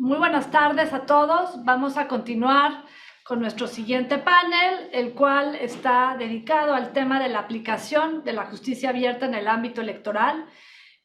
Muy buenas tardes a todos. Vamos a continuar con nuestro siguiente panel, el cual está dedicado al tema de la aplicación de la justicia abierta en el ámbito electoral.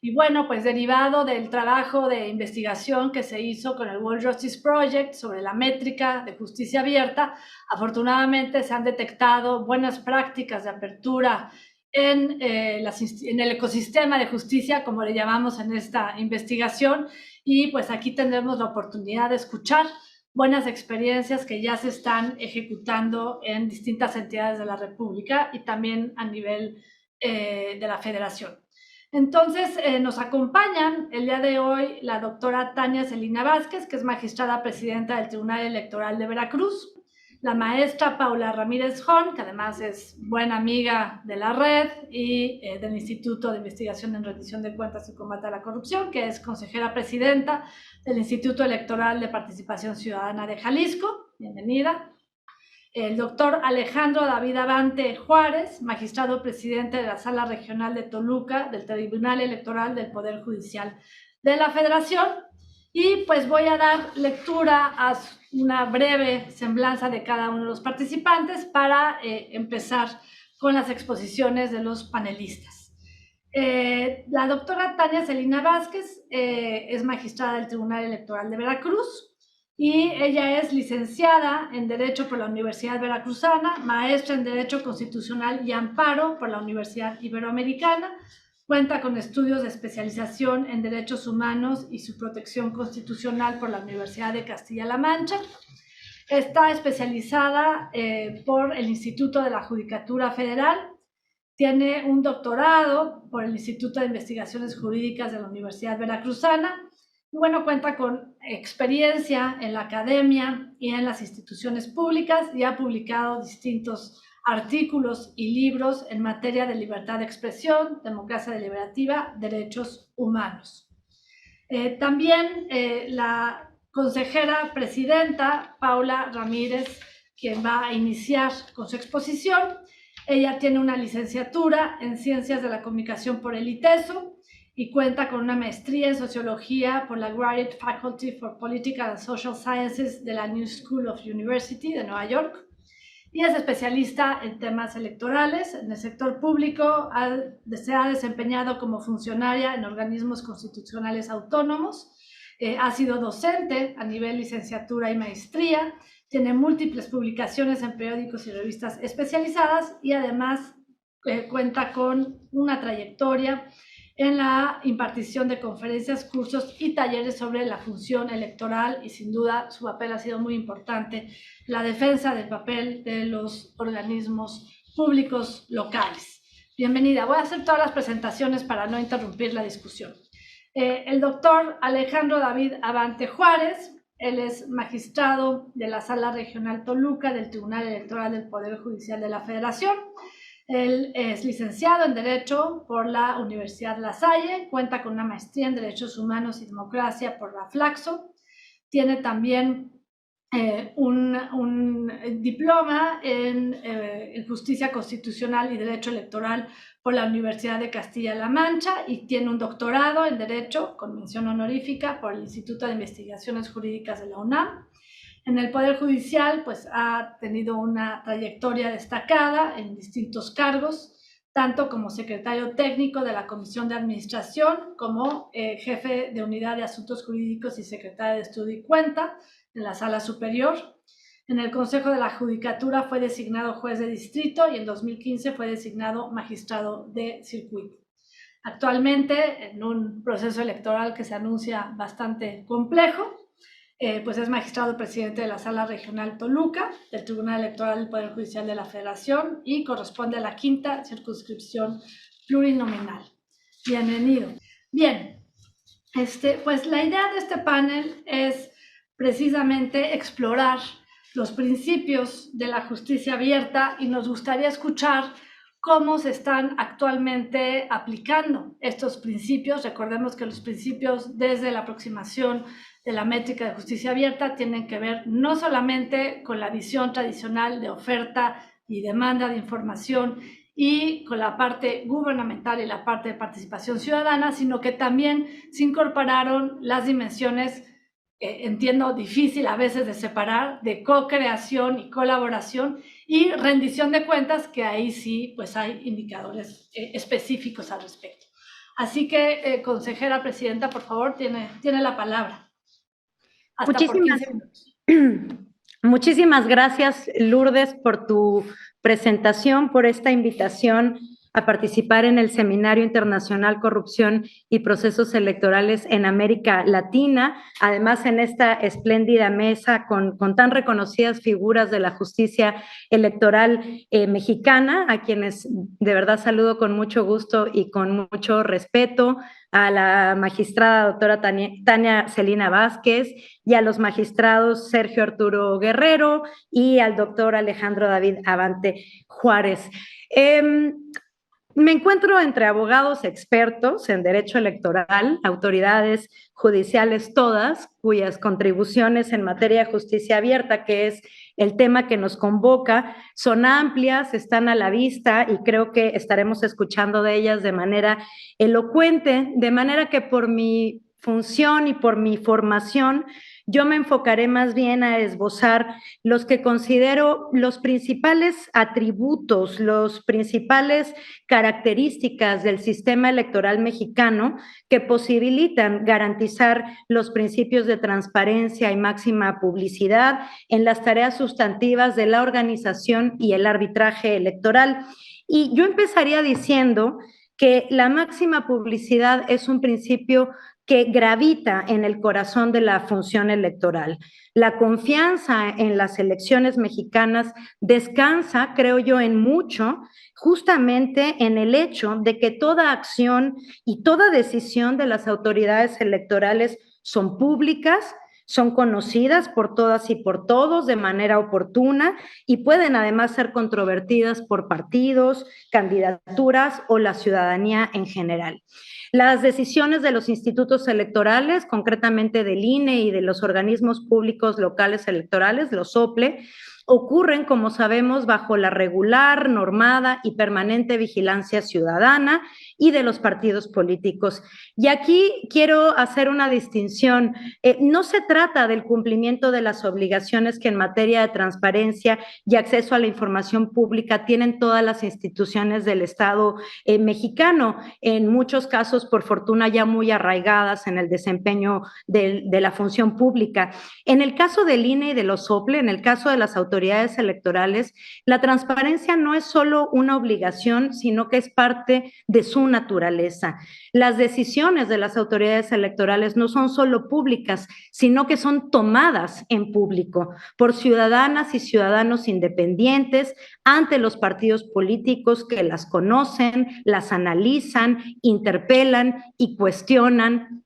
Y bueno, pues derivado del trabajo de investigación que se hizo con el World Justice Project sobre la métrica de justicia abierta, afortunadamente se han detectado buenas prácticas de apertura en el ecosistema de justicia, como le llamamos en esta investigación, y pues aquí tendremos la oportunidad de escuchar buenas experiencias que ya se están ejecutando en distintas entidades de la República y también a nivel de la Federación. Entonces, nos acompañan el día de hoy la doctora Tania Celina Vázquez, que es magistrada presidenta del Tribunal Electoral de Veracruz, la maestra Paula Ramírez Jón, que además es buena amiga de la red y del Instituto de Investigación en Rendición de Cuentas y Combate a la Corrupción, que es consejera presidenta del Instituto Electoral de Participación Ciudadana de Jalisco. Bienvenida. El doctor Alejandro David Abante Juárez, magistrado presidente de la Sala Regional de Toluca del Tribunal Electoral del Poder Judicial de la Federación. Y pues voy a dar lectura a una breve semblanza de cada uno de los participantes para empezar con las exposiciones de los panelistas. La doctora Tania Celina Vázquez es magistrada del Tribunal Electoral de Veracruz y ella es licenciada en Derecho por la Universidad Veracruzana, maestra en Derecho Constitucional y Amparo por la Universidad Iberoamericana. Cuenta con estudios de especialización en Derechos Humanos y su protección constitucional por la Universidad de Castilla-La Mancha. Está especializada por el Instituto de la Judicatura Federal. Tiene un doctorado por el Instituto de Investigaciones Jurídicas de la Universidad Veracruzana. Y bueno, cuenta con experiencia en la academia y en las instituciones públicas y ha publicado distintos artículos y libros en materia de libertad de expresión, democracia deliberativa, derechos humanos. También la consejera presidenta Paula Ramírez, quien va a iniciar con su exposición. Ella tiene una licenciatura en Ciencias de la Comunicación por el ITESO y cuenta con una maestría en Sociología por la Graduate Faculty for Political and Social Sciences de la New School of University de Nueva York. Y es especialista en temas electorales. En el sector público se ha desempeñado como funcionaria en organismos constitucionales autónomos. Ha sido docente a nivel licenciatura y maestría. Tiene múltiples publicaciones en periódicos y revistas especializadas y además cuenta con una trayectoria en la impartición de conferencias, cursos y talleres sobre la función electoral y sin duda su papel ha sido muy importante, la defensa del papel de los organismos públicos locales. Bienvenida. Voy a hacer todas las presentaciones para no interrumpir la discusión. El doctor Alejandro David Abante Juárez, él es magistrado de la Sala Regional Toluca del Tribunal Electoral del Poder Judicial de la Federación. Él es licenciado en Derecho por la Universidad La Salle, cuenta con una maestría en Derechos Humanos y Democracia por la Flaxo, tiene también un diploma en Justicia Constitucional y Derecho Electoral por la Universidad de Castilla-La Mancha y tiene un doctorado en Derecho con mención honorífica por el Instituto de Investigaciones Jurídicas de la UNAM. En el Poder Judicial, pues ha tenido una trayectoria destacada en distintos cargos, tanto como secretario técnico de la Comisión de Administración, como jefe de Unidad de Asuntos Jurídicos y secretario de Estudio y Cuenta en la Sala Superior. En el Consejo de la Judicatura fue designado juez de distrito y en 2015 fue designado magistrado de circuito. Actualmente, en un proceso electoral que se anuncia bastante complejo, pues es magistrado presidente de la Sala Regional Toluca del Tribunal Electoral del Poder Judicial de la Federación y corresponde a la 5ª circunscripción plurinominal. Bienvenido. Bien, pues la idea de este panel es precisamente explorar los principios de la justicia abierta y nos gustaría escuchar cómo se están actualmente aplicando estos principios. Recordemos que los principios desde la aproximación de la métrica de justicia abierta tienen que ver no solamente con la visión tradicional de oferta y demanda de información y con la parte gubernamental y la parte de participación ciudadana, sino que también se incorporaron las dimensiones entiendo, difícil a veces de separar, de co-creación y colaboración, y rendición de cuentas, que ahí sí pues hay indicadores específicos al respecto. Así que, consejera presidenta, por favor, tiene la palabra. Hasta por 15 minutos. Muchísimas gracias, Lourdes, por tu presentación, por esta invitación a participar en el Seminario Internacional Corrupción y Procesos Electorales en América Latina, además en esta espléndida mesa con tan reconocidas figuras de la justicia electoral mexicana, a quienes de verdad saludo con mucho gusto y con mucho respeto, a la magistrada doctora Tania Celina Vázquez y a los magistrados Sergio Arturo Guerrero y al doctor Alejandro David Avante Juárez. Me encuentro entre abogados expertos en derecho electoral, autoridades judiciales todas, cuyas contribuciones en materia de justicia abierta, que es el tema que nos convoca, son amplias, están a la vista y creo que estaremos escuchando de ellas de manera elocuente, de manera que por mi función y por mi formación, yo me enfocaré más bien a esbozar los que considero los principales atributos, los principales características del sistema electoral mexicano que posibilitan garantizar los principios de transparencia y máxima publicidad en las tareas sustantivas de la organización y el arbitraje electoral. Y yo empezaría diciendo que la máxima publicidad es un principio que gravita en el corazón de la función electoral. La confianza en las elecciones mexicanas descansa, creo yo, en mucho, justamente en el hecho de que toda acción y toda decisión de las autoridades electorales son públicas, son conocidas por todas y por todos de manera oportuna y pueden además ser controvertidas por partidos, candidaturas o la ciudadanía en general. Las decisiones de los institutos electorales, concretamente del INE y de los organismos públicos locales electorales, los OPLE, ocurren, como sabemos, bajo la regular, normada y permanente vigilancia ciudadana y de los partidos políticos. Y aquí quiero hacer una distinción. No se trata del cumplimiento de las obligaciones que en materia de transparencia y acceso a la información pública tienen todas las instituciones del Estado mexicano, en muchos casos, por fortuna, ya muy arraigadas en el desempeño de la función pública. En el caso del INE y de los OPLE, en el caso de las autoridades electorales, la transparencia no es solo una obligación, sino que es parte de su naturaleza. Las decisiones de las autoridades electorales no son solo públicas, sino que son tomadas en público por ciudadanas y ciudadanos independientes ante los partidos políticos que las conocen, las analizan, interpelan y cuestionan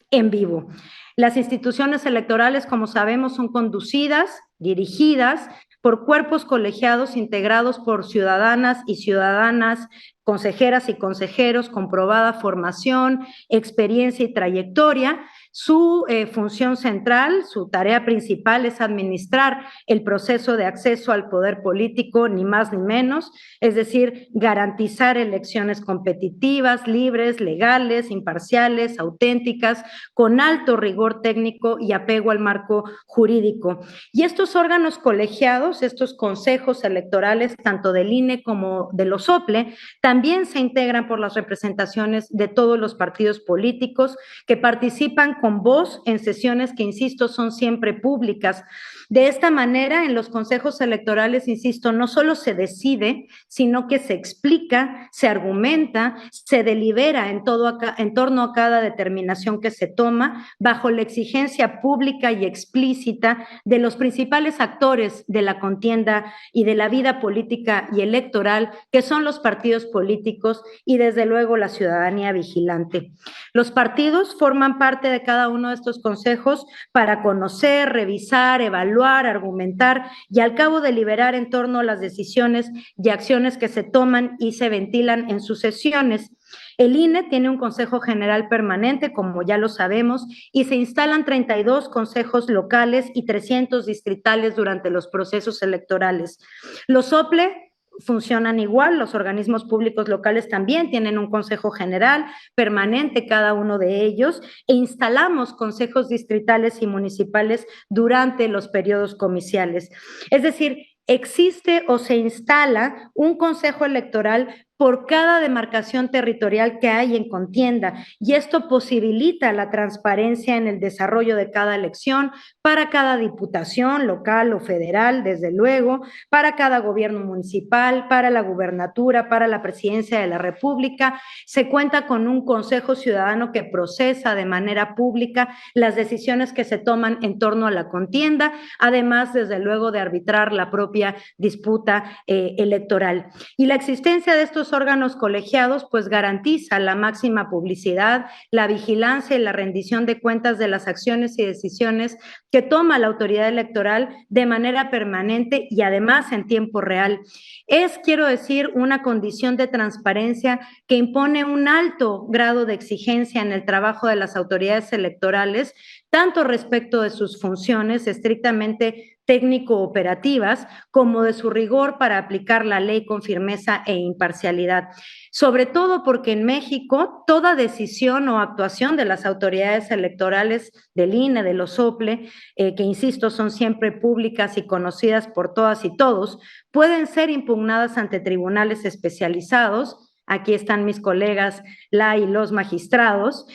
en vivo. Las instituciones electorales, como sabemos, son conducidas, dirigidas por cuerpos colegiados integrados por ciudadanas y ciudadanas, consejeras y consejeros con probada formación, experiencia y trayectoria. Su función central, su tarea principal es administrar el proceso de acceso al poder político, ni más ni menos, es decir, garantizar elecciones competitivas, libres, legales, imparciales, auténticas, con alto rigor técnico y apego al marco jurídico. Y estos órganos colegiados, estos consejos electorales, tanto del INE como de los OPLE, también se integran por las representaciones de todos los partidos políticos que participan con voz en sesiones que, insisto, son siempre públicas. De esta manera, en los consejos electorales, insisto, no solo se decide, sino que se explica, se argumenta, se delibera en torno a cada determinación que se toma, bajo la exigencia pública y explícita de los principales actores de la contienda y de la vida política y electoral, que son los partidos políticos y, desde luego, la ciudadanía vigilante. Los partidos forman parte de cada uno de estos consejos para conocer, revisar, evaluar, argumentar y al cabo deliberar en torno a las decisiones y acciones que se toman y se ventilan en sus sesiones. El INE tiene un Consejo General Permanente, como ya lo sabemos, y se instalan 32 consejos locales y 300 distritales durante los procesos electorales. Los OPLE funcionan igual, los organismos públicos locales también tienen un consejo general permanente cada uno de ellos, e instalamos consejos distritales y municipales durante los periodos comiciales. Es decir, existe o se instala un consejo electoral por cada demarcación territorial que hay en contienda, y esto posibilita la transparencia en el desarrollo de cada elección para cada diputación local o federal, desde luego, para cada gobierno municipal, para la gubernatura, para la presidencia de la República. Se cuenta con un consejo ciudadano que procesa de manera pública las decisiones que se toman en torno a la contienda, además, desde luego, de arbitrar la propia disputa electoral. Y la existencia de estos órganos colegiados pues garantiza la máxima publicidad, la vigilancia y la rendición de cuentas de las acciones y decisiones que toma la autoridad electoral de manera permanente y además en tiempo real. Es, quiero decir, una condición de transparencia que impone un alto grado de exigencia en el trabajo de las autoridades electorales, tanto respecto de sus funciones estrictamente técnico-operativas, como de su rigor para aplicar la ley con firmeza e imparcialidad. Sobre todo porque en México toda decisión o actuación de las autoridades electorales del INE, de los OPLE, que insisto son siempre públicas y conocidas por todas y todos, pueden ser impugnadas ante tribunales especializados. Aquí están mis colegas, la y los magistrados,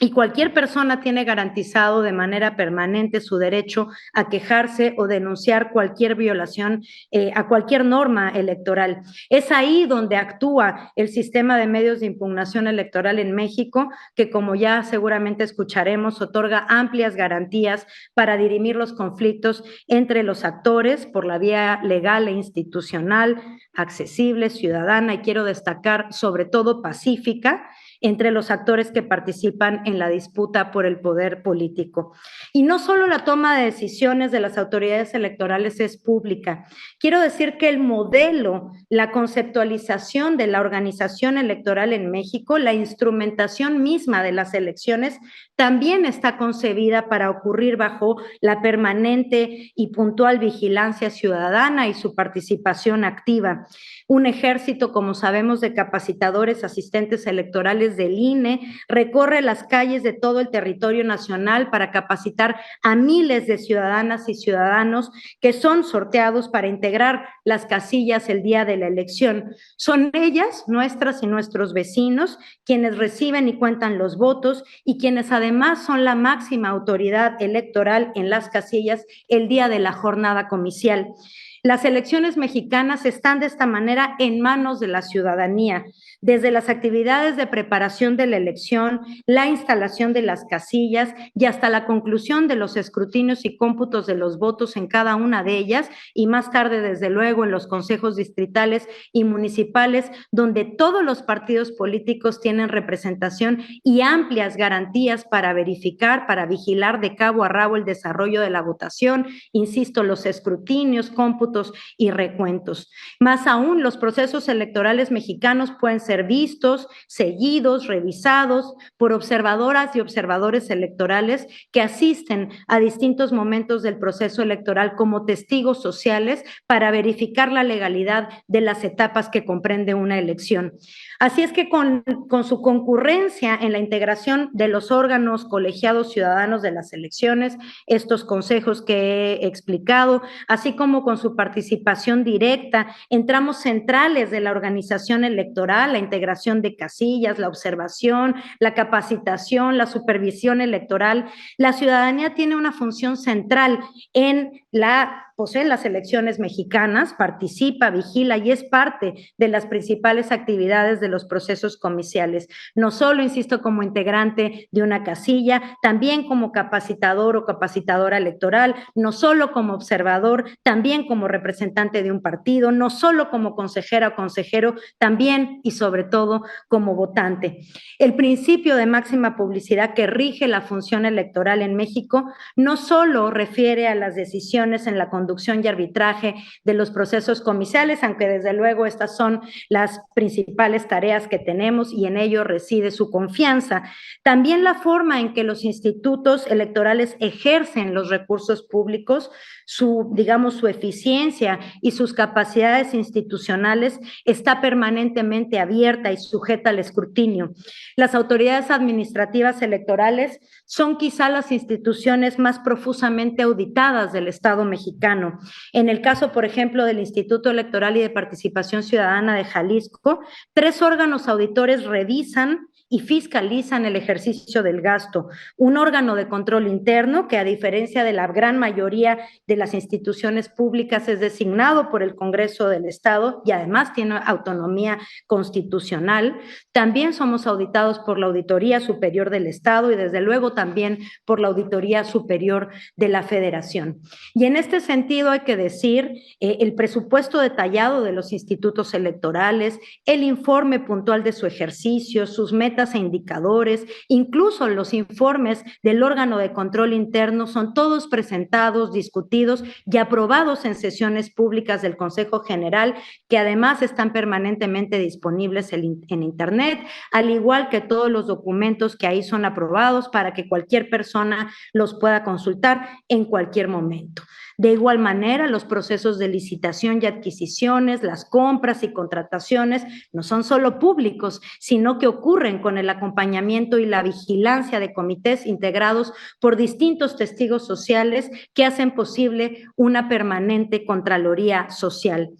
y cualquier persona tiene garantizado de manera permanente su derecho a quejarse o denunciar cualquier violación a cualquier norma electoral. Es ahí donde actúa el sistema de medios de impugnación electoral en México, que, como ya seguramente escucharemos, otorga amplias garantías para dirimir los conflictos entre los actores por la vía legal e institucional, accesible, ciudadana, y quiero destacar sobre todo pacífica, entre los actores que participan en la disputa por el poder político. Y no solo la toma de decisiones de las autoridades electorales es pública. Quiero decir que el modelo, la conceptualización de la organización electoral en México, la instrumentación misma de las elecciones, también está concebida para ocurrir bajo la permanente y puntual vigilancia ciudadana y su participación activa. Un ejército, como sabemos, de capacitadores, asistentes electorales del INE, recorre las calles de todo el territorio nacional para capacitar a miles de ciudadanas y ciudadanos que son sorteados para integrar las casillas el día de la elección. Son ellas, nuestras y nuestros vecinos, quienes reciben y cuentan los votos y quienes además son la máxima autoridad electoral en las casillas el día de la jornada comicial. Las elecciones mexicanas están de esta manera en manos de la ciudadanía, desde las actividades de preparación de la elección, la instalación de las casillas y hasta la conclusión de los escrutinios y cómputos de los votos en cada una de ellas, y más tarde, desde luego, en los consejos distritales y municipales, donde todos los partidos políticos tienen representación y amplias garantías para verificar, para vigilar de cabo a rabo el desarrollo de la votación, insisto, los escrutinios, cómputos y recuentos. Más aún, los procesos electorales mexicanos pueden ser vistos, seguidos, revisados por observadoras y observadores electorales que asisten a distintos momentos del proceso electoral como testigos sociales para verificar la legalidad de las etapas que comprende una elección. Así es que con su concurrencia en la integración de los órganos colegiados ciudadanos de las elecciones, estos consejos que he explicado, así como con su participación directa en tramos centrales de la organización electoral, la integración de casillas, la observación, la capacitación, la supervisión electoral, la ciudadanía tiene una función central en las elecciones mexicanas, participa, vigila y es parte de las principales actividades de los procesos comiciales. No solo, insisto, como integrante de una casilla, también como capacitador o capacitadora electoral, no solo como observador, también como representante de un partido, no solo como consejera o consejero, también y sobre todo como votante. El principio de máxima publicidad que rige la función electoral en México no solo refiere a las decisiones decisiones en la conducción y arbitraje de los procesos comiciales, aunque desde luego estas son las principales tareas que tenemos y en ello reside su confianza. También la forma en que los institutos electorales ejercen los recursos públicos, su eficiencia y sus capacidades institucionales está permanentemente abierta y sujeta al escrutinio. Las autoridades administrativas electorales son quizá las instituciones más profusamente auditadas del Estado mexicano. En el caso, por ejemplo, del Instituto Electoral y de Participación Ciudadana de Jalisco, 3 órganos auditores revisan y fiscalizan el ejercicio del gasto. Un órgano de control interno que, a diferencia de la gran mayoría de las instituciones públicas, es designado por el Congreso del Estado y además tiene autonomía constitucional. También somos auditados por la Auditoría Superior del Estado y desde luego también por la Auditoría Superior de la Federación. Y en este sentido hay que decir el presupuesto detallado de los institutos electorales, el informe puntual de su ejercicio, sus metas e indicadores, incluso los informes del órgano de control interno son todos presentados, discutidos y aprobados en sesiones públicas del Consejo General, que además están permanentemente disponibles en Internet, al igual que todos los documentos que ahí son aprobados para que cualquier persona los pueda consultar en cualquier momento. De igual manera, los procesos de licitación y adquisiciones, las compras y contrataciones no son solo públicos, sino que ocurren con el acompañamiento y la vigilancia de comités integrados por distintos testigos sociales que hacen posible una permanente Contraloría Social.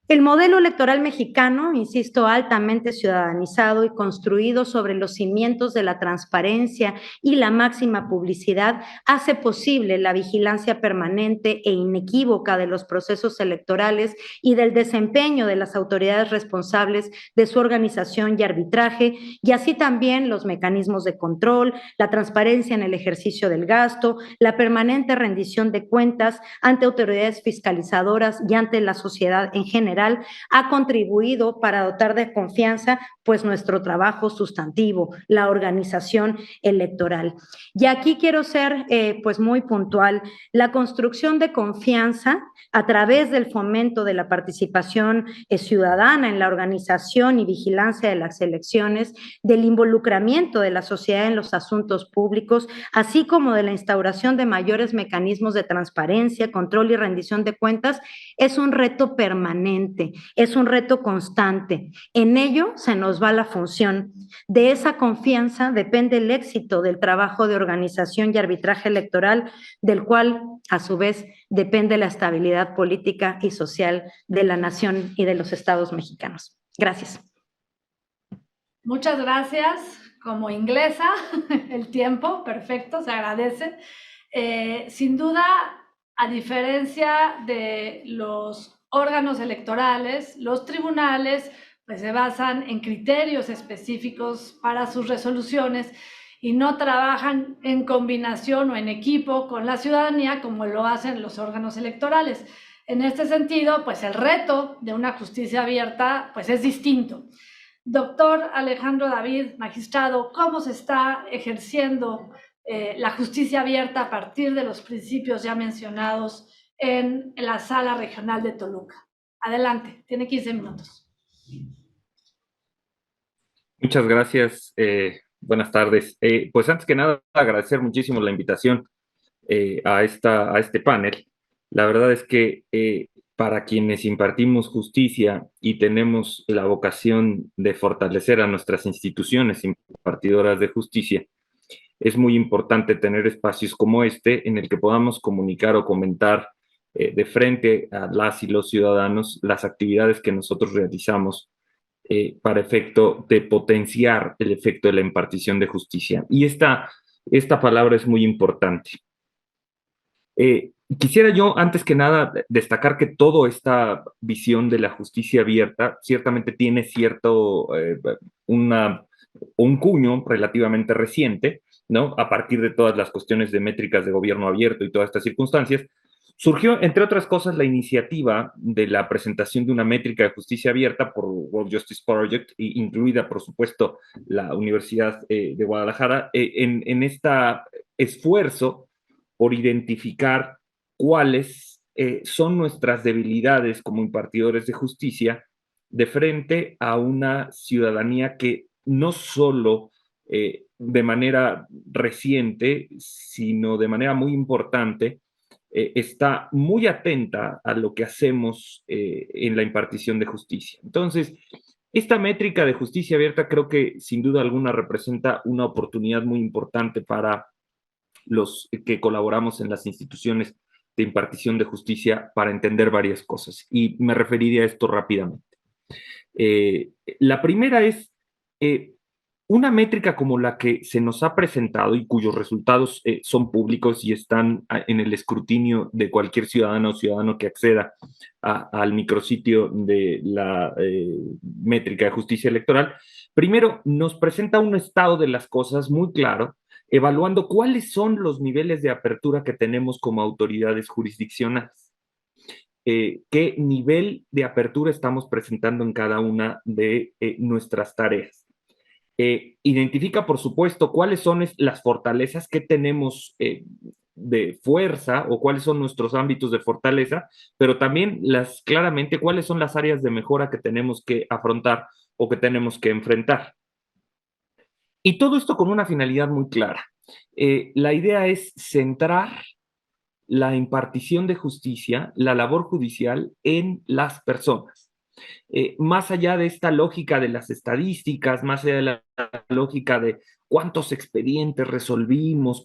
El modelo electoral mexicano, insisto, altamente ciudadanizado y construido sobre los cimientos de la transparencia y la máxima publicidad, hace posible la vigilancia permanente e inequívoca de los procesos electorales y del desempeño de las autoridades responsables de su organización y arbitraje, y así también los mecanismos de control, la transparencia en el ejercicio del gasto, la permanente rendición de cuentas ante autoridades fiscalizadoras y ante la sociedad en general, ha contribuido para dotar de confianza pues nuestro trabajo sustantivo, la organización electoral. Y aquí quiero ser pues muy puntual. La construcción de confianza a través del fomento de la participación ciudadana en la organización y vigilancia de las elecciones, del involucramiento de la sociedad en los asuntos públicos, así como de la instauración de mayores mecanismos de transparencia, control y rendición de cuentas, es un reto permanente, es un reto constante. En ello se nos va la función. De esa confianza depende el éxito del trabajo de organización y arbitraje electoral, del cual, a su vez, depende la estabilidad política y social de la nación y de los estados mexicanos. Gracias. Muchas gracias. Como inglesa, el tiempo, perfecto, se agradece. Sin duda, a diferencia de los órganos electorales, los tribunales pues se basan en criterios específicos para sus resoluciones y no trabajan en combinación o en equipo con la ciudadanía como lo hacen los órganos electorales. En este sentido, pues el reto de una justicia abierta pues es distinto. Doctor Alejandro David, magistrado, ¿cómo se está ejerciendo la justicia abierta a partir de los principios ya mencionados en la Sala Regional de Toluca? Adelante, tiene 15 minutos. Muchas gracias. Buenas tardes. Pues antes que nada, agradecer muchísimo la invitación a este panel. La verdad es que para quienes impartimos justicia y tenemos la vocación de fortalecer a nuestras instituciones impartidoras de justicia, es muy importante tener espacios como este en el que podamos comunicar o comentar de frente a las y los ciudadanos las actividades que nosotros realizamos para efecto de potenciar el efecto de la impartición de justicia. Y esta palabra es muy importante. Quisiera yo, antes que nada, destacar que toda esta visión de la justicia abierta ciertamente tiene un cuño relativamente reciente, ¿no? A partir de todas las cuestiones de métricas de gobierno abierto y todas estas circunstancias, surgió, entre otras cosas, la iniciativa de la presentación de una métrica de justicia abierta por World Justice Project, incluida, por supuesto, la Universidad de Guadalajara, en este esfuerzo por identificar cuáles son nuestras debilidades como impartidores de justicia de frente a una ciudadanía que no solo de manera reciente, sino de manera muy importante, está muy atenta a lo que hacemos en la impartición de justicia. Entonces, esta métrica de justicia abierta creo que sin duda alguna representa una oportunidad muy importante para los que colaboramos en las instituciones de impartición de justicia para entender varias cosas. Y me referiría a esto rápidamente. La primera es una métrica como la que se nos ha presentado y cuyos resultados son públicos y están en el escrutinio de cualquier ciudadano o ciudadano que acceda al micrositio de la métrica de justicia electoral. Primero, nos presenta un estado de las cosas muy claro, evaluando cuáles son los niveles de apertura que tenemos como autoridades jurisdiccionales. Qué nivel de apertura estamos presentando en cada una de nuestras tareas. Identifica, por supuesto, cuáles son las fortalezas que tenemos de fuerza o cuáles son nuestros ámbitos de fortaleza, pero también claramente cuáles son las áreas de mejora que tenemos que afrontar o que tenemos que enfrentar. Y todo esto con una finalidad muy clara. La idea es centrar la impartición de justicia, la labor judicial en las personas. Más allá de esta lógica de las estadísticas, más allá de la lógica de cuántos expedientes resolvimos,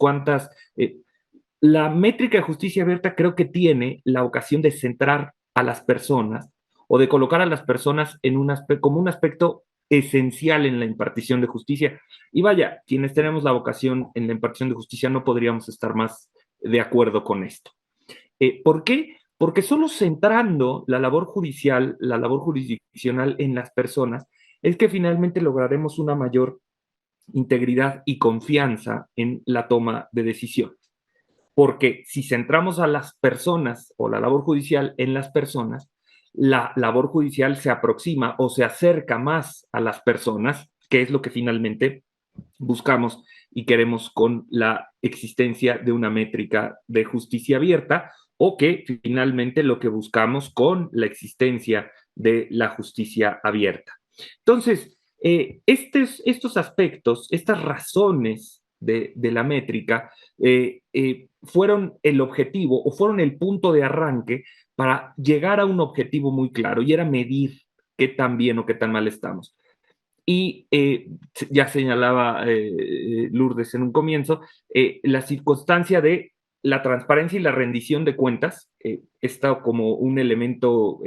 la métrica de justicia abierta creo que tiene la ocasión de centrar a las personas o de colocar a las personas en como un aspecto esencial en la impartición de justicia. Y vaya, quienes tenemos la vocación en la impartición de justicia no podríamos estar más de acuerdo con esto. ¿Por qué? Porque solo centrando la labor judicial, la labor jurisdiccional en las personas, es que finalmente lograremos una mayor integridad y confianza en la toma de decisiones. Porque si centramos a las personas o la labor judicial en las personas, la labor judicial se aproxima o se acerca más a las personas, que es lo que finalmente buscamos y queremos con la existencia de una métrica de justicia abierta, o que finalmente lo que buscamos con la existencia de la justicia abierta. Entonces, estos aspectos, estas razones de la métrica fueron el objetivo o fueron el punto de arranque para llegar a un objetivo muy claro, y era medir qué tan bien o qué tan mal estamos. Y ya señalaba Lourdes en un comienzo, la circunstancia de la transparencia y la rendición de cuentas está como un elemento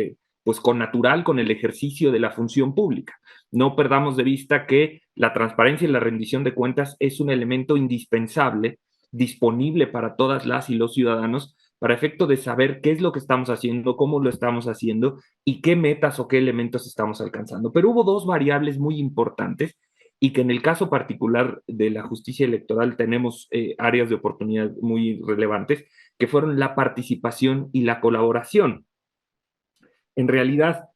pues connatural con el ejercicio de la función pública. No perdamos de vista que la transparencia y la rendición de cuentas es un elemento indispensable, disponible para todas las y los ciudadanos, para efecto de saber qué es lo que estamos haciendo, cómo lo estamos haciendo y qué metas o qué elementos estamos alcanzando. Pero hubo dos variables muy importantes y que en el caso particular de la justicia electoral tenemos áreas de oportunidad muy relevantes, que fueron la participación y la colaboración. En realidad,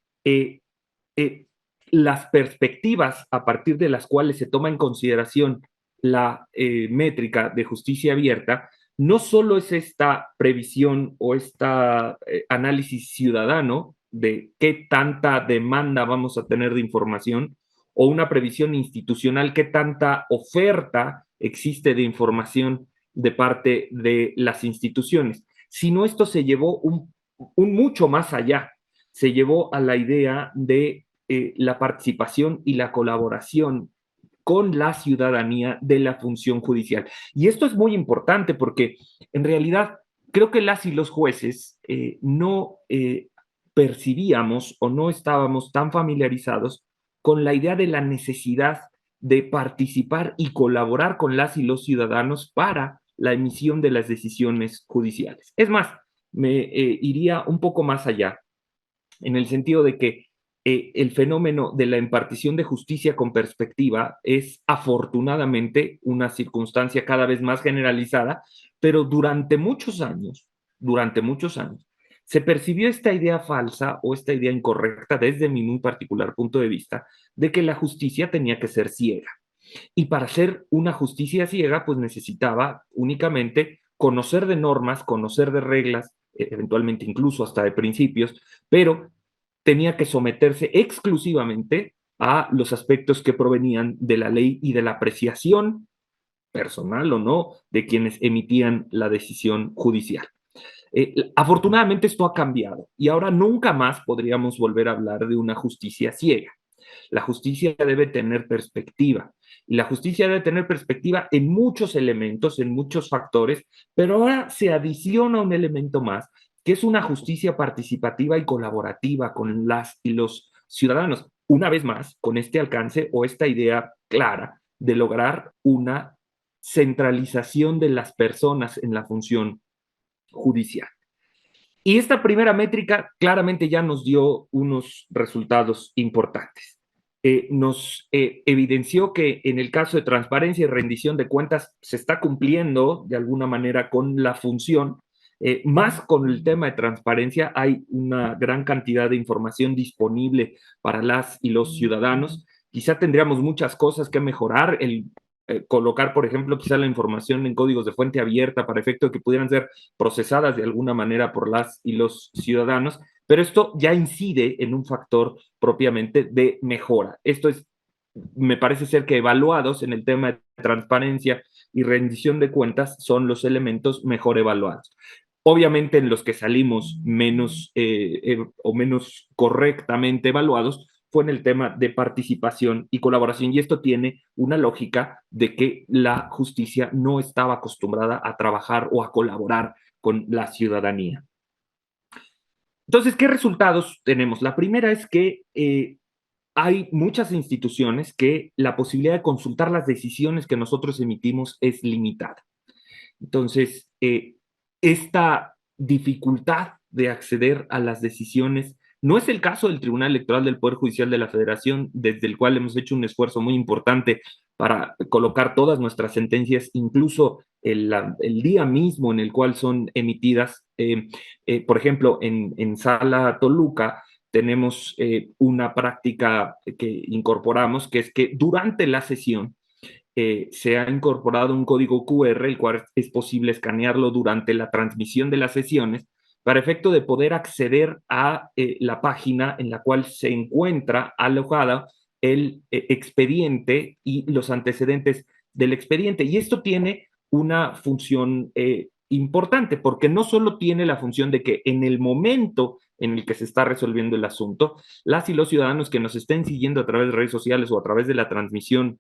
las perspectivas a partir de las cuales se toma en consideración la métrica de justicia abierta no solo es esta previsión o este análisis ciudadano de qué tanta demanda vamos a tener de información, o una previsión institucional, qué tanta oferta existe de información de parte de las instituciones, sino esto se llevó un mucho más allá, se llevó a la idea de la participación y la colaboración con la ciudadanía de la función judicial. Y esto es muy importante porque en realidad creo que las y los jueces no percibíamos o no estábamos tan familiarizados con la idea de la necesidad de participar y colaborar con las y los ciudadanos para la emisión de las decisiones judiciales. Es más, me iría un poco más allá, en el sentido de que el fenómeno de la impartición de justicia con perspectiva es afortunadamente una circunstancia cada vez más generalizada, pero durante muchos años, se percibió esta idea falsa o esta idea incorrecta desde mi muy particular punto de vista de que la justicia tenía que ser ciega. Y para ser una justicia ciega, pues necesitaba únicamente conocer de normas, conocer de reglas, eventualmente incluso hasta de principios, pero tenía que someterse exclusivamente a los aspectos que provenían de la ley y de la apreciación personal o no de quienes emitían la decisión judicial. Afortunadamente esto ha cambiado y ahora nunca más podríamos volver a hablar de una justicia ciega. La justicia debe tener perspectiva y la justicia debe tener perspectiva en muchos elementos, en muchos factores, pero ahora se adiciona un elemento más, que es una justicia participativa y colaborativa con las y los ciudadanos. Una vez más, con este alcance o esta idea clara de lograr una centralización de las personas en la función judicial. Y esta primera métrica claramente ya nos dio unos resultados importantes. Nos evidenció que en el caso de transparencia y rendición de cuentas se está cumpliendo de alguna manera con la función. Más con el tema de transparencia, hay una gran cantidad de información disponible para las y los ciudadanos. Quizá tendríamos muchas cosas que mejorar. Colocar, por ejemplo, quizá la información en códigos de fuente abierta para efecto de que pudieran ser procesadas de alguna manera por las y los ciudadanos, pero esto ya incide en un factor propiamente de mejora. Esto es, me parece ser que evaluados en el tema de transparencia y rendición de cuentas son los elementos mejor evaluados. Obviamente en los que salimos menos o menos correctamente evaluados fue en el tema de participación y colaboración. Y esto tiene una lógica de que la justicia no estaba acostumbrada a trabajar o a colaborar con la ciudadanía. Entonces, ¿qué resultados tenemos? La primera es que hay muchas instituciones que la posibilidad de consultar las decisiones que nosotros emitimos es limitada. Entonces, esta dificultad de acceder a las decisiones no es el caso del Tribunal Electoral del Poder Judicial de la Federación, desde el cual hemos hecho un esfuerzo muy importante para colocar todas nuestras sentencias, incluso el día mismo en el cual son emitidas. Por ejemplo, en Sala Toluca tenemos una práctica que incorporamos, que es que durante la sesión se ha incorporado un código QR, el cual es posible escanearlo durante la transmisión de las sesiones, para efecto de poder acceder a la página en la cual se encuentra alojada el expediente y los antecedentes del expediente. Y esto tiene una función importante, porque no solo tiene la función de que en el momento en el que se está resolviendo el asunto, las y los ciudadanos que nos estén siguiendo a través de redes sociales o a través de la transmisión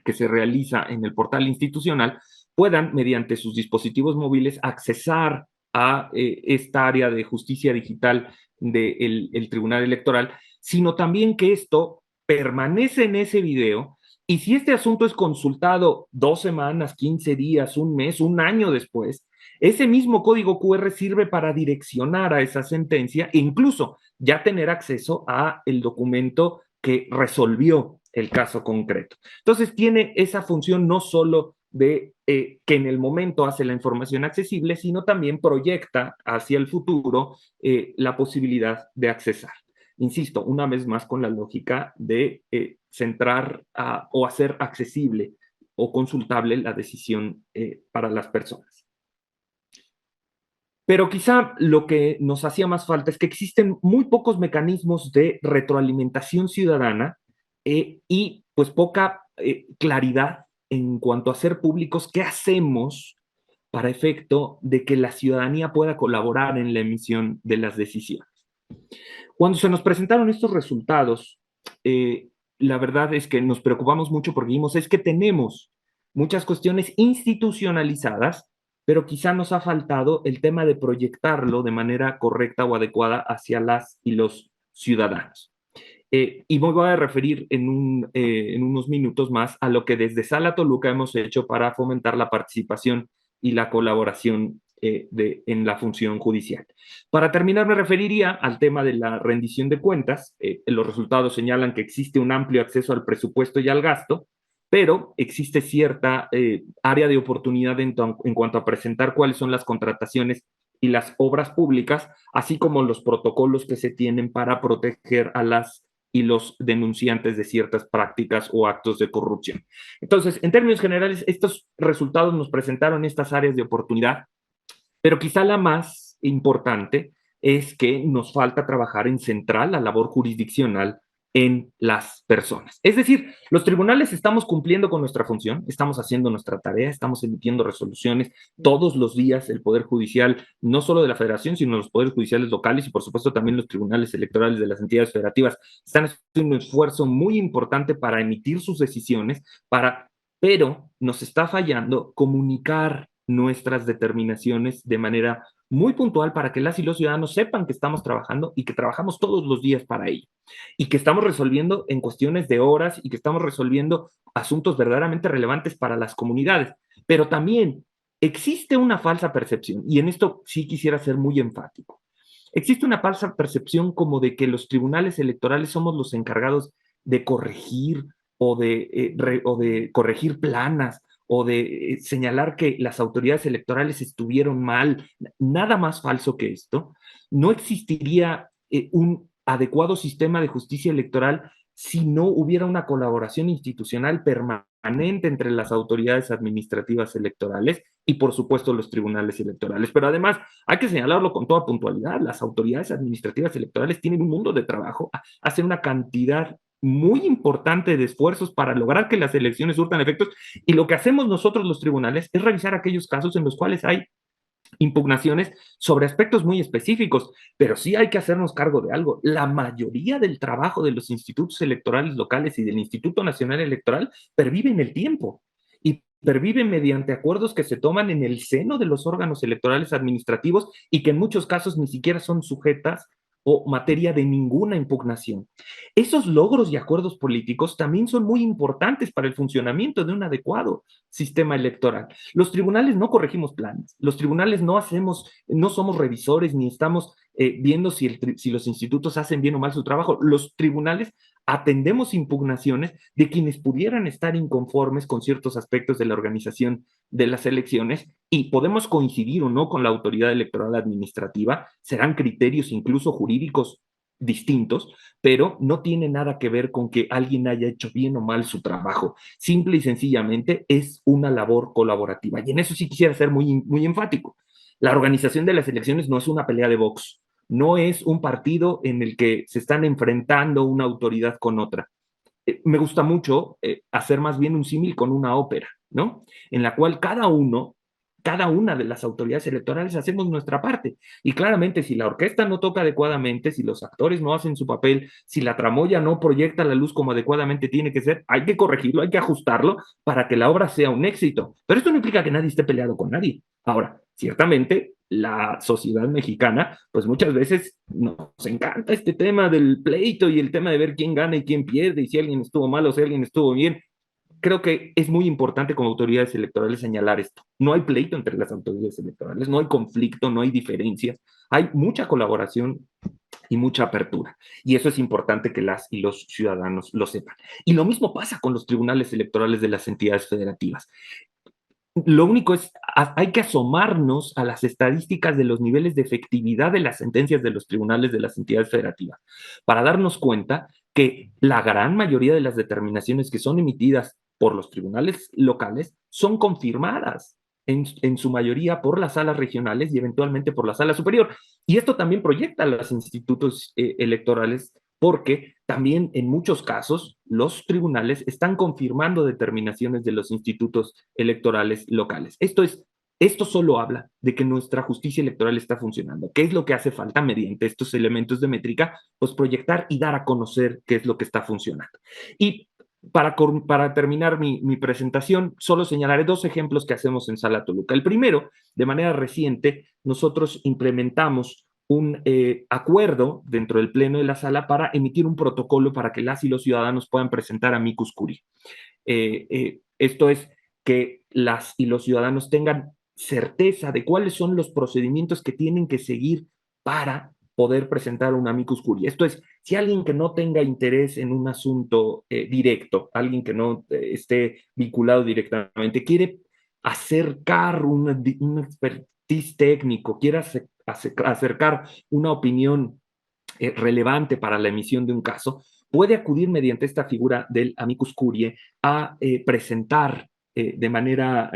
que se realiza en el portal institucional, puedan, mediante sus dispositivos móviles, accesar a esta área de justicia digital del Tribunal Electoral, sino también que esto permanece en ese video y si este asunto es consultado 2 semanas, 15 días, un mes, un año después, ese mismo código QR sirve para direccionar a esa sentencia e incluso ya tener acceso a el documento que resolvió el caso concreto. Entonces tiene esa función no solo de que en el momento hace la información accesible, sino también proyecta hacia el futuro la posibilidad de accesar. Insisto, una vez más con la lógica de centrar o hacer accesible o consultable la decisión para las personas. Pero quizá lo que nos hacía más falta es que existen muy pocos mecanismos de retroalimentación ciudadana y pues poca claridad en cuanto a hacer públicos qué hacemos para efecto de que la ciudadanía pueda colaborar en la emisión de las decisiones. Cuando se nos presentaron estos resultados, la verdad es que nos preocupamos mucho porque vimos es que tenemos muchas cuestiones institucionalizadas, pero quizá nos ha faltado el tema de proyectarlo de manera correcta o adecuada hacia las y los ciudadanos. Y me voy a referir en unos minutos más a lo que desde Sala Toluca hemos hecho para fomentar la participación y la colaboración en la función judicial. Para terminar, me referiría al tema de la rendición de cuentas. Los resultados señalan que existe un amplio acceso al presupuesto y al gasto, pero existe cierta área de oportunidad en cuanto a presentar cuáles son las contrataciones y las obras públicas, así como los protocolos que se tienen para proteger a las y los denunciantes de ciertas prácticas o actos de corrupción. Entonces, en términos generales, estos resultados nos presentaron estas áreas de oportunidad, pero quizá la más importante es que nos falta trabajar en centrar la labor jurisdiccional en las personas. Es decir, los tribunales estamos cumpliendo con nuestra función, estamos haciendo nuestra tarea, estamos emitiendo resoluciones todos los días. El Poder Judicial, no solo de la Federación, sino los poderes judiciales locales y por supuesto también los tribunales electorales de las entidades federativas, están haciendo un esfuerzo muy importante para emitir sus decisiones, pero nos está fallando comunicar nuestras determinaciones de manera muy puntual para que las y los ciudadanos sepan que estamos trabajando y que trabajamos todos los días para ello y que estamos resolviendo en cuestiones de horas y que estamos resolviendo asuntos verdaderamente relevantes para las comunidades. Pero también existe una falsa percepción, y en esto sí quisiera ser muy enfático. Existe una falsa percepción como de que los tribunales electorales somos los encargados de corregir o de corregir planas o de señalar que las autoridades electorales estuvieron mal. Nada más falso que esto. No existiría un adecuado sistema de justicia electoral si no hubiera una colaboración institucional permanente entre las autoridades administrativas electorales y, por supuesto, los tribunales electorales. Pero además, hay que señalarlo con toda puntualidad, las autoridades administrativas electorales tienen un mundo de trabajo, hacen una cantidad muy importante de esfuerzos para lograr que las elecciones surtan efectos, y lo que hacemos nosotros los tribunales es revisar aquellos casos en los cuales hay impugnaciones sobre aspectos muy específicos, pero sí hay que hacernos cargo de algo. La mayoría del trabajo de los institutos electorales locales y del Instituto Nacional Electoral pervive en el tiempo y pervive mediante acuerdos que se toman en el seno de los órganos electorales administrativos y que en muchos casos ni siquiera son sujetas o materia de ninguna impugnación. Esos logros y acuerdos políticos también son muy importantes para el funcionamiento de un adecuado sistema electoral. Los tribunales no corregimos planes, los tribunales no somos revisores ni estamos viendo si los institutos hacen bien o mal su trabajo. Los tribunales atendemos impugnaciones de quienes pudieran estar inconformes con ciertos aspectos de la organización de las elecciones, y podemos coincidir o no con la autoridad electoral administrativa, serán criterios incluso jurídicos distintos, pero no tiene nada que ver con que alguien haya hecho bien o mal su trabajo. Simple y sencillamente es una labor colaborativa. Y en eso sí quisiera ser muy enfático. La organización de las elecciones no es una pelea de box, no es un partido en el que se están enfrentando una autoridad con otra. Me gusta mucho hacer más bien un símil con una ópera, ¿no? En la cual cada una de las autoridades electorales hacemos nuestra parte. Y claramente, si la orquesta no toca adecuadamente, si los actores no hacen su papel, si la tramoya no proyecta la luz como adecuadamente tiene que ser, hay que corregirlo, hay que ajustarlo para que la obra sea un éxito. Pero esto no implica que nadie esté peleado con nadie. Ahora, ciertamente, la sociedad mexicana, pues muchas veces nos encanta este tema del pleito y el tema de ver quién gana y quién pierde y si alguien estuvo mal o si alguien estuvo bien. Creo que es muy importante como autoridades electorales señalar esto. No hay pleito entre las autoridades electorales, no hay conflicto, no hay diferencias, hay mucha colaboración y mucha apertura. Y eso es importante que las y los ciudadanos lo sepan. Y lo mismo pasa con los tribunales electorales de las entidades federativas. Lo único es, hay que asomarnos a las estadísticas de los niveles de efectividad de las sentencias de los tribunales de las entidades federativas para darnos cuenta que la gran mayoría de las determinaciones que son emitidas por los tribunales locales son confirmadas en su mayoría por las salas regionales y eventualmente por la sala superior. Y esto también proyecta a los institutos electorales, porque también en muchos casos los tribunales están confirmando determinaciones de los institutos electorales locales. Esto solo habla de que nuestra justicia electoral está funcionando. ¿Qué es lo que hace falta mediante estos elementos de métrica? Pues proyectar y dar a conocer qué es lo que está funcionando. Y para terminar mi presentación, solo señalaré dos ejemplos que hacemos en Sala Toluca. El primero, de manera reciente, nosotros implementamos un acuerdo dentro del pleno de la sala para emitir un protocolo para que las y los ciudadanos puedan presentar amicus curiae. Esto es que las y los ciudadanos tengan certeza de cuáles son los procedimientos que tienen que seguir para poder presentar un amicus curiae. Esto es, si alguien que no tenga interés en un asunto directo, alguien que no esté vinculado directamente, quiere acercar un expertise técnico, quiere acercar una opinión relevante para la emisión de un caso, puede acudir mediante esta figura del amicus curiae a presentar de manera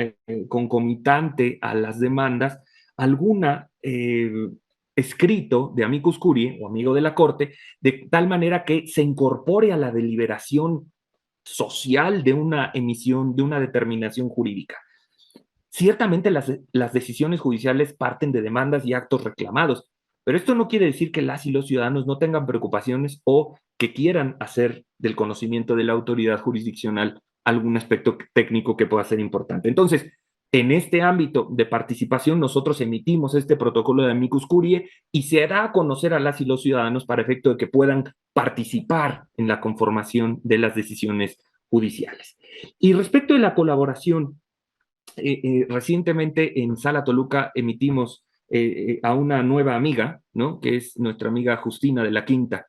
concomitante a las demandas alguna escrito de amicus curiae o amigo de la corte, de tal manera que se incorpore a la deliberación social de una emisión, de una determinación jurídica. Ciertamente las decisiones judiciales parten de demandas y actos reclamados, pero esto no quiere decir que las y los ciudadanos no tengan preocupaciones o que quieran hacer del conocimiento de la autoridad jurisdiccional algún aspecto técnico que pueda ser importante. Entonces, en este ámbito de participación, nosotros emitimos este protocolo de amicus curiae y se da a conocer a las y los ciudadanos para efecto de que puedan participar en la conformación de las decisiones judiciales. Y respecto de la colaboración, recientemente en Sala Toluca emitimos a una nueva amiga, ¿no? Que es nuestra amiga Justina de la Quinta,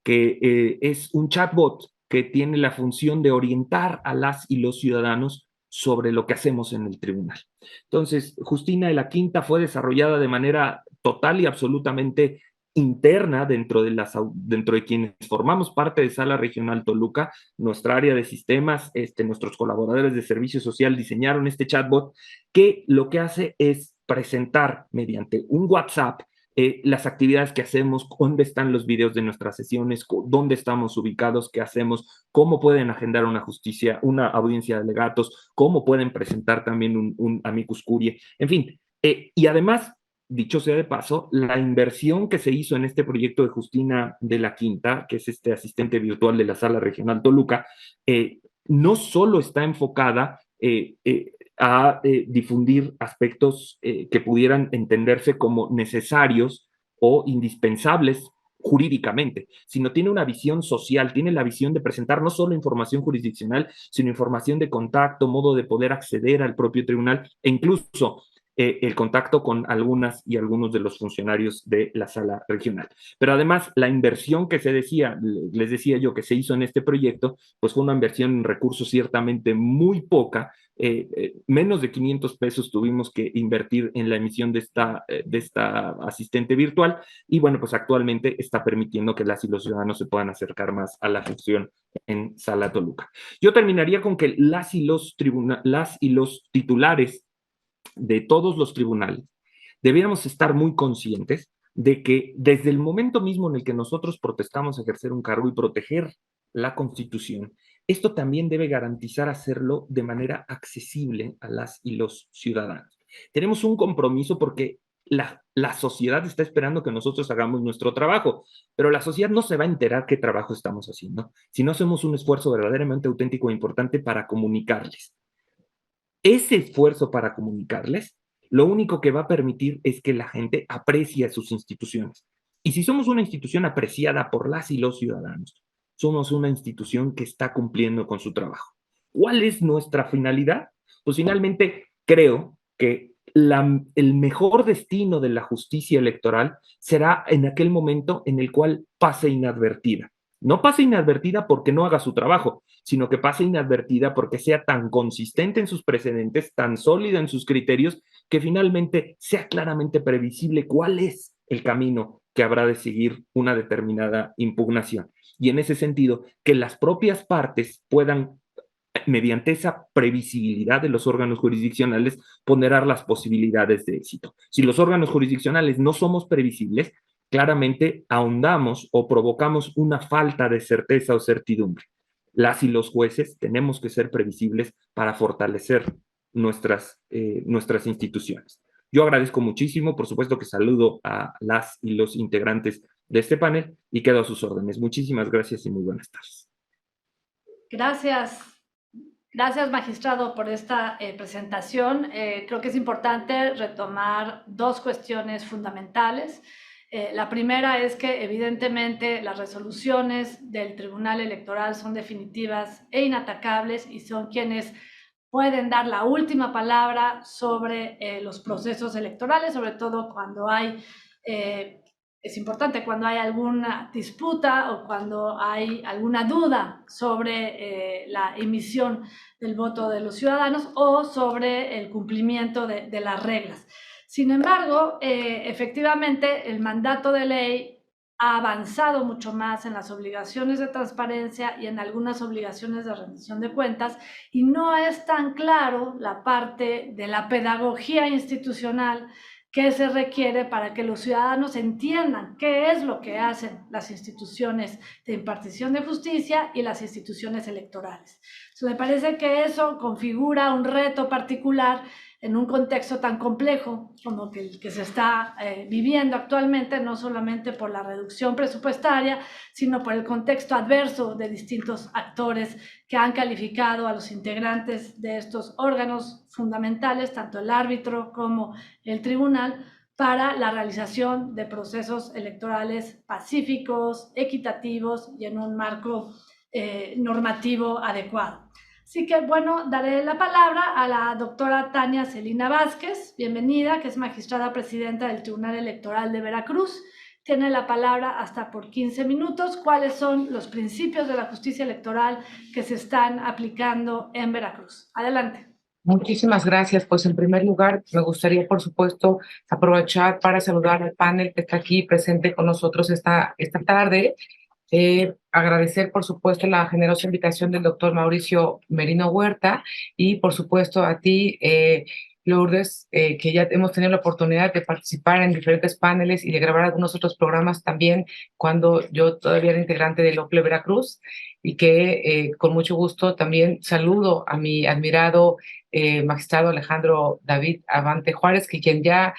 que es un chatbot que tiene la función de orientar a las y los ciudadanos sobre lo que hacemos en el tribunal. Entonces, Justina de la Quinta fue desarrollada de manera total y absolutamente interna dentro de quienes formamos parte de Sala Regional Toluca. Nuestra área de sistemas, nuestros colaboradores de servicio social diseñaron este chatbot que lo que hace es presentar mediante un WhatsApp las actividades que hacemos, dónde están los videos de nuestras sesiones, dónde estamos ubicados, qué hacemos, cómo pueden agendar una audiencia de alegatos, cómo pueden presentar también un amicus curiae, en fin. Y además, dicho sea de paso, la inversión que se hizo en este proyecto de Justina de la Quinta, que es este asistente virtual de la Sala Regional Toluca, no solo está enfocada a difundir aspectos que pudieran entenderse como necesarios o indispensables jurídicamente, sino tiene una visión social, tiene la visión de presentar no solo información jurisdiccional, sino información de contacto, modo de poder acceder al propio tribunal e incluso el contacto con algunas y algunos de los funcionarios de la sala regional. Pero además, la inversión que les decía yo, que se hizo en este proyecto, pues fue una inversión en recursos ciertamente muy poca. Menos de 500 pesos tuvimos que invertir en la emisión de esta asistente virtual y bueno, pues actualmente está permitiendo que las y los ciudadanos se puedan acercar más a la función en Sala Toluca. Yo terminaría con que las y los titulares de todos los tribunales, debiéramos estar muy conscientes de que desde el momento mismo en el que nosotros protestamos ejercer un cargo y proteger la Constitución, esto también debe garantizar hacerlo de manera accesible a las y los ciudadanos. Tenemos un compromiso porque la sociedad está esperando que nosotros hagamos nuestro trabajo, pero la sociedad no se va a enterar qué trabajo estamos haciendo si no hacemos un esfuerzo verdaderamente auténtico e importante para comunicarles. Ese esfuerzo para comunicarles, lo único que va a permitir es que la gente aprecie sus instituciones. Y si somos una institución apreciada por las y los ciudadanos, somos una institución que está cumpliendo con su trabajo. ¿Cuál es nuestra finalidad? Pues finalmente creo que el mejor destino de la justicia electoral será en aquel momento en el cual pase inadvertida. No pase inadvertida porque no haga su trabajo, sino que pase inadvertida porque sea tan consistente en sus precedentes, tan sólida en sus criterios, que finalmente sea claramente previsible cuál es el camino que habrá de seguir una determinada impugnación. Y en ese sentido, que las propias partes puedan, mediante esa previsibilidad de los órganos jurisdiccionales, ponderar las posibilidades de éxito. Si los órganos jurisdiccionales no somos previsibles, claramente ahondamos o provocamos una falta de certeza o certidumbre. Las y los jueces tenemos que ser previsibles para fortalecer nuestras instituciones. Yo agradezco muchísimo, por supuesto que saludo a las y los integrantes de este panel y quedo a sus órdenes. Muchísimas gracias y muy buenas tardes. Gracias. Gracias, magistrado, por esta presentación. Creo que es importante retomar dos cuestiones fundamentales. La primera es que evidentemente las resoluciones del Tribunal Electoral son definitivas e inatacables y son quienes pueden dar la última palabra sobre los procesos electorales, sobre todo cuando hay, es importante cuando hay alguna disputa o cuando hay alguna duda sobre la emisión del voto de los ciudadanos o sobre el cumplimiento de las reglas. Sin embargo, efectivamente, el mandato de ley ha avanzado mucho más en las obligaciones de transparencia y en algunas obligaciones de rendición de cuentas, y no es tan claro la parte de la pedagogía institucional que se requiere para que los ciudadanos entiendan qué es lo que hacen las instituciones de impartición de justicia y las instituciones electorales. Entonces, me parece que eso configura un reto particular en un contexto tan complejo como el que se está viviendo actualmente, no solamente por la reducción presupuestaria, sino por el contexto adverso de distintos actores que han calificado a los integrantes de estos órganos fundamentales, tanto el árbitro como el tribunal, para la realización de procesos electorales pacíficos, equitativos y en un marco normativo adecuado. Así que, bueno, daré la palabra a la doctora Tania Celina Vázquez, bienvenida, que es magistrada presidenta del Tribunal Electoral de Veracruz. Tiene la palabra hasta por 15 minutos. ¿Cuáles son los principios de la justicia electoral que se están aplicando en Veracruz? Adelante. Muchísimas gracias. Pues en primer lugar, me gustaría, por supuesto, aprovechar para saludar al panel que está aquí presente con nosotros esta tarde. Agradecer, por supuesto, la generosa invitación del doctor Mauricio Merino Huerta y, por supuesto, a ti, Lourdes, que ya hemos tenido la oportunidad de participar en diferentes paneles y de grabar algunos otros programas también cuando yo todavía era integrante del OPLE Veracruz, y que con mucho gusto también saludo a mi admirado magistrado Alejandro David Avante Juárez, quien ya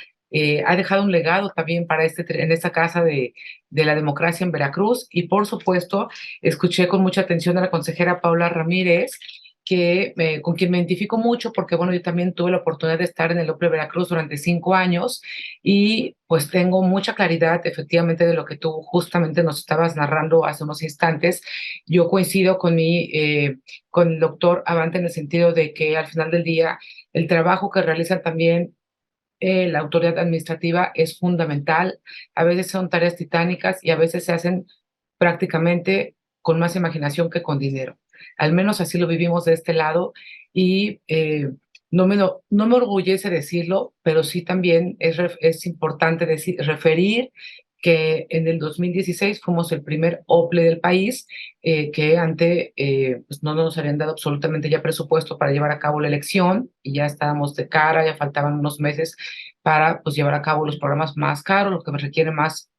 ha dejado un legado también para en esta casa de la democracia en Veracruz. Y por supuesto, escuché con mucha atención a la consejera Paula Ramírez, con quien me identifico mucho porque, bueno, yo también tuve la oportunidad de estar en el OPLE Veracruz durante 5 años y pues tengo mucha claridad efectivamente de lo que tú justamente nos estabas narrando hace unos instantes. Yo coincido con el doctor Avante en el sentido de que al final del día el trabajo que realizan también la autoridad administrativa es fundamental. A veces son tareas titánicas y a veces se hacen prácticamente con más imaginación que con dinero. Al menos así lo vivimos de este lado y no me orgullece decirlo, pero sí también es importante referir que en el 2016 fuimos el primer OPLE del país que pues no nos habían dado absolutamente ya presupuesto para llevar a cabo la elección y ya estábamos de cara, ya faltaban unos meses para pues llevar a cabo los programas más caros, los que requieren más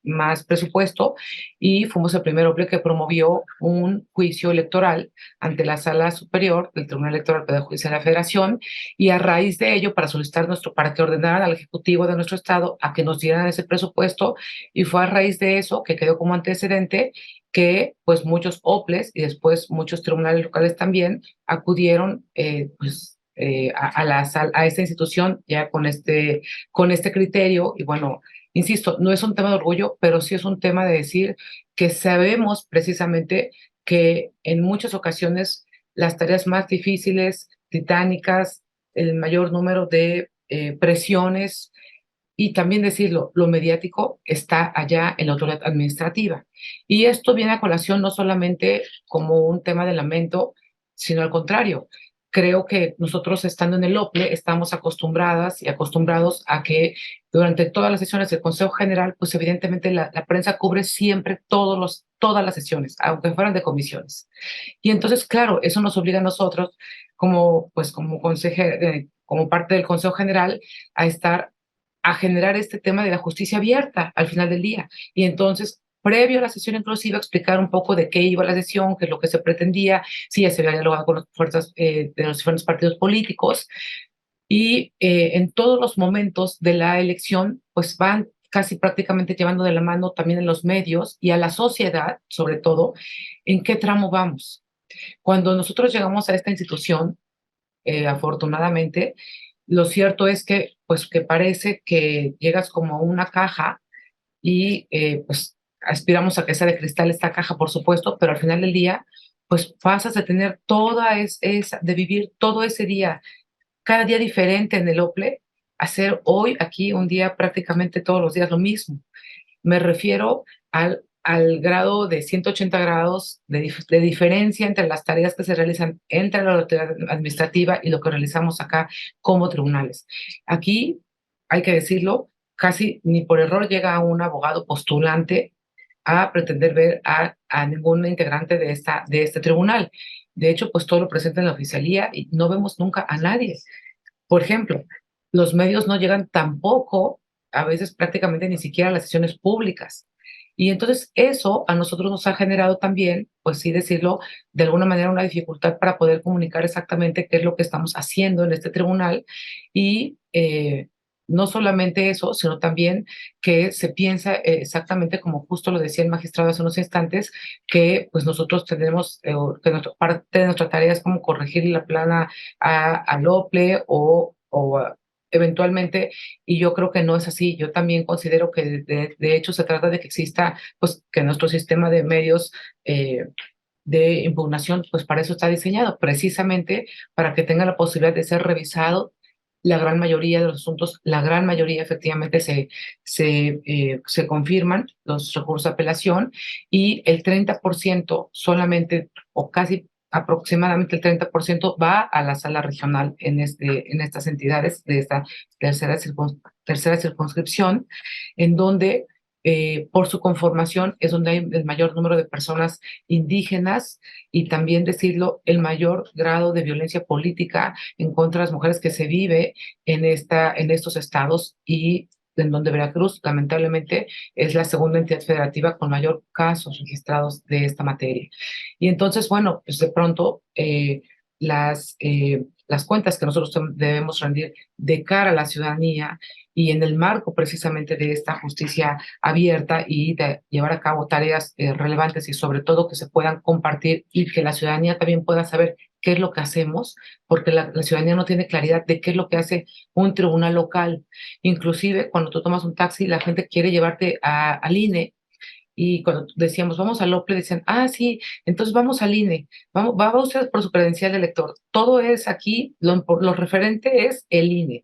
presupuesto, y fuimos el primer OPLE que promovió un juicio electoral ante la Sala Superior del Tribunal Electoral Poder Judicial de la Federación, y a raíz de ello para que ordenaran al Ejecutivo de nuestro estado a que nos dieran ese presupuesto, y fue a raíz de eso que quedó como antecedente que pues muchos OPLES y después muchos tribunales locales también acudieron a esta institución ya con este criterio. Y bueno, insisto, no es un tema de orgullo, pero sí es un tema de decir que sabemos precisamente que en muchas ocasiones las tareas más difíciles, titánicas, el mayor número de presiones, y también decirlo, lo mediático está allá en la autoridad administrativa. Y esto viene a colación no solamente como un tema de lamento, sino al contrario. Creo que nosotros, estando en el OPLE, estamos acostumbradas y acostumbrados a que durante todas las sesiones del Consejo General, pues evidentemente la prensa cubre siempre todas las sesiones, aunque fueran de comisiones. Y entonces, claro, eso nos obliga a nosotros, como como parte del Consejo General, a generar este tema de la justicia abierta al final del día. Y entonces, previo a la sesión inclusiva, explicar un poco de qué iba la sesión, qué es lo que se pretendía, si ya se había dialogado con las fuerzas de los diferentes partidos políticos, y en todos los momentos de la elección, pues van casi prácticamente llevando de la mano también en los medios y a la sociedad, sobre todo, en qué tramo vamos. Cuando nosotros llegamos a esta institución, afortunadamente, lo cierto es que, pues, que parece que llegas como a una caja y, pues, aspiramos a que sea de cristal esta caja, por supuesto, pero al final del día, pues, pasas de tener de vivir todo ese día, cada día diferente en el OPLE, a hacer hoy, aquí, un día prácticamente todos los días lo mismo. Me refiero al grado de 180 grados de diferencia entre las tareas que se realizan entre la autoridad administrativa y lo que realizamos acá como tribunales. Aquí, hay que decirlo, casi ni por error llega un abogado postulante a pretender ver a ningún integrante de este tribunal. De hecho, pues todo lo presenta en la oficialía y no vemos nunca a nadie. Por ejemplo, los medios no llegan tampoco a veces prácticamente ni siquiera las sesiones públicas. Y entonces eso a nosotros nos ha generado también, pues sí decirlo, de alguna manera una dificultad para poder comunicar exactamente qué es lo que estamos haciendo en este tribunal. Y no solamente eso, sino también que se piensa exactamente como justo lo decía el magistrado hace unos instantes, que pues nosotros tenemos, que parte de nuestra tarea es como corregir la plana al OPLE o eventualmente, y yo creo que no es así. Yo también considero que de hecho se trata de que exista, pues que nuestro sistema de medios de impugnación, pues para eso está diseñado, precisamente para que tenga la posibilidad de ser revisado. La gran mayoría de los asuntos, la gran mayoría efectivamente se confirman los recursos de apelación, y el 30% solamente, o casi aproximadamente el 30% va a la sala regional en estas entidades de esta tercera circunscripción, en donde por su conformación es donde hay el mayor número de personas indígenas, y también decirlo, el mayor grado de violencia política en contra de las mujeres que se vive en estos estados, y en donde Veracruz lamentablemente es la segunda entidad federativa con mayor casos registrados de esta materia. Y entonces, bueno, pues de pronto las cuentas que nosotros debemos rendir de cara a la ciudadanía, y en el marco precisamente de esta justicia abierta y de llevar a cabo tareas relevantes, y sobre todo que se puedan compartir y que la ciudadanía también pueda saber qué es lo que hacemos, porque la ciudadanía no tiene claridad de qué es lo que hace un tribunal local. Inclusive cuando tú tomas un taxi, la gente quiere llevarte al INE, y cuando decíamos vamos al OPLE, decían, ah, sí, entonces vamos al INE, va usted por su credencial de elector. Todo es aquí, lo referente es el INE.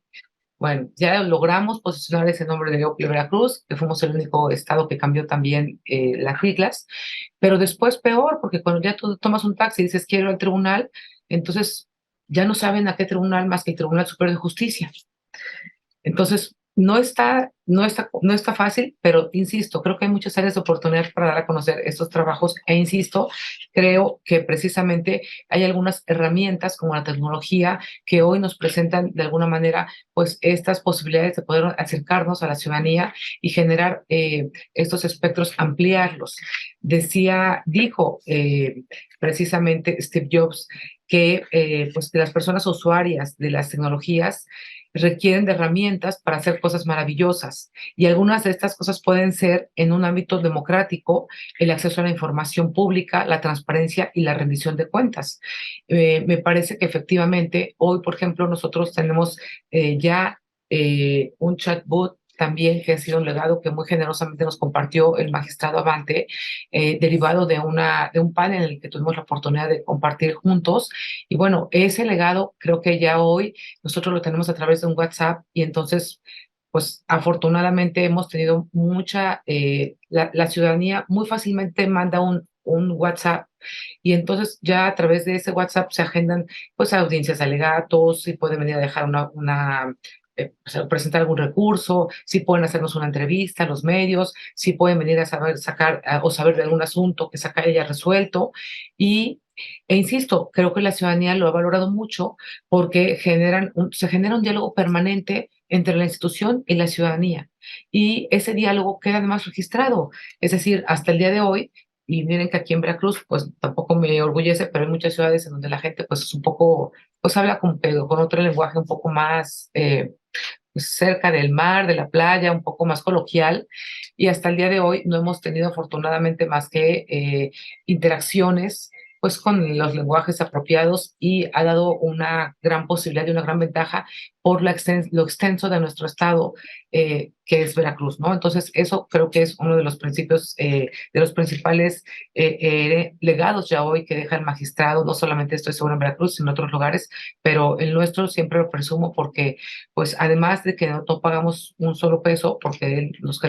Bueno, ya logramos posicionar ese nombre de OPLE Veracruz, que fuimos el único estado que cambió también las siglas, pero después peor, porque cuando ya tú tomas un taxi y dices quiero al tribunal, entonces ya no saben a qué tribunal más que el Tribunal Superior de Justicia. Entonces, no está fácil, pero insisto, creo que hay muchas áreas de oportunidad para dar a conocer estos trabajos, e insisto, creo que precisamente hay algunas herramientas como la tecnología que hoy nos presentan de alguna manera pues estas posibilidades de poder acercarnos a la ciudadanía y generar estos espectros, ampliarlos. Dijo precisamente Steve Jobs que pues que las personas usuarias de las tecnologías requieren de herramientas para hacer cosas maravillosas, y algunas de estas cosas pueden ser en un ámbito democrático: el acceso a la información pública, la transparencia y la rendición de cuentas. Me parece que efectivamente hoy, por ejemplo, nosotros tenemos ya un chatbot también, que ha sido un legado que muy generosamente nos compartió el magistrado Avante, derivado de un panel en el que tuvimos la oportunidad de compartir juntos. Y bueno, ese legado creo que ya hoy nosotros lo tenemos a través de un WhatsApp, y entonces, pues afortunadamente hemos tenido la ciudadanía muy fácilmente manda un WhatsApp, y entonces ya a través de ese WhatsApp se agendan pues audiencias, alegatos, si pueden venir a dejar presentar algún recurso, si pueden hacernos una entrevista, los medios, si pueden venir a sacar o saber de algún asunto que se haya resuelto. E insisto, creo que la ciudadanía lo ha valorado mucho, porque se genera un diálogo permanente entre la institución y la ciudadanía, y ese diálogo queda además registrado. Es decir, hasta el día de hoy, y miren que aquí en Veracruz, pues tampoco me orgullece, pero hay muchas ciudades en donde la gente pues es un poco, pues habla con otro lenguaje un poco más pues, cerca del mar, de la playa, un poco más coloquial, y hasta el día de hoy no hemos tenido afortunadamente más que interacciones pues con los lenguajes apropiados, y ha dado una gran posibilidad y una gran ventaja por lo extenso de nuestro estado, que es Veracruz, ¿no? Entonces, eso creo que es uno de los principios, de los principales legados ya hoy que deja el magistrado. No solamente estoy seguro en Veracruz, sino en otros lugares, pero el nuestro siempre lo presumo, porque, pues, además de que no pagamos un solo peso, porque él nos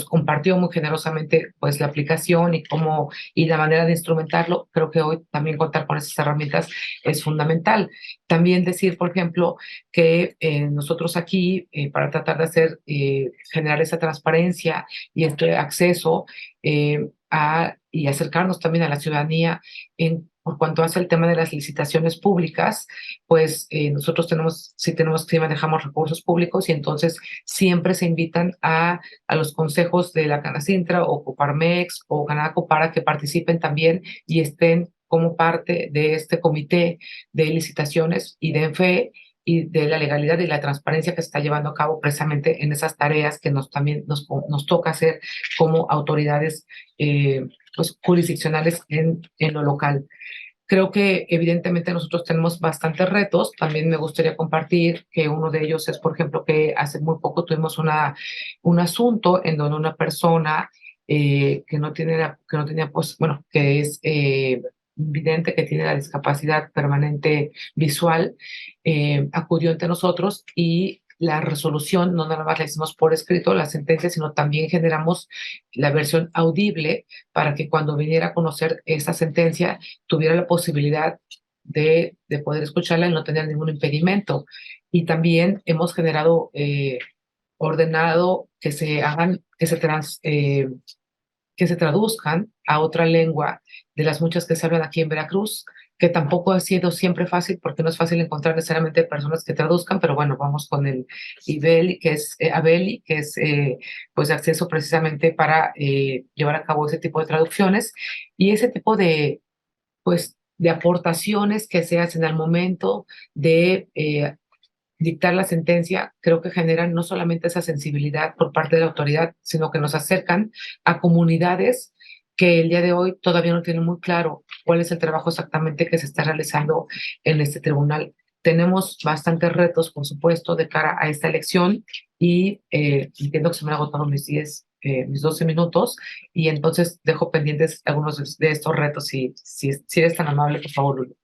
compartió muy generosamente, pues, la aplicación y la manera de instrumentarlo. Creo que hoy también contar con esas herramientas es fundamental. También decir, por ejemplo, que nosotros aquí, para tratar de generar esa transparencia y este acceso y acercarnos también a la ciudadanía en por cuanto hace el tema de las licitaciones públicas, pues nosotros si tenemos que manejamos recursos públicos y entonces siempre se invitan a los consejos de la Canacintra o Coparmex o Canaco para que participen también y estén como parte de este comité de licitaciones y den fe y de la legalidad y la transparencia que se está llevando a cabo precisamente en esas tareas que también nos toca hacer como autoridades pues, jurisdiccionales en lo local. Creo que evidentemente nosotros tenemos bastantes retos. También me gustaría compartir que uno de ellos es, por ejemplo, que hace muy poco tuvimos un asunto en donde una persona pues, bueno, que es vidente, que tiene la discapacidad permanente visual, acudió ante nosotros y la resolución no nada más la hicimos por escrito, la sentencia, sino también generamos la versión audible para que cuando viniera a conocer esa sentencia tuviera la posibilidad de poder escucharla y no tener ningún impedimento. Y también hemos ordenado que se hagan, que se traduzcan a otra lengua de las muchas que se hablan aquí en Veracruz, que tampoco ha sido siempre fácil porque no es fácil encontrar necesariamente personas que traduzcan, pero bueno, vamos con el IBELI, que es ABELI, que es pues acceso precisamente para llevar a cabo ese tipo de traducciones y ese tipo de pues de aportaciones que se hacen al momento de dictar la sentencia, creo que generan no solamente esa sensibilidad por parte de la autoridad, sino que nos acercan a comunidades que el día de hoy todavía no tienen muy claro cuál es el trabajo exactamente que se está realizando en este tribunal. Tenemos bastantes retos, por supuesto, de cara a esta elección y entiendo que se me han agotado mis 12 minutos y entonces dejo pendientes algunos de estos retos si eres tan amable, por favor, Lulu.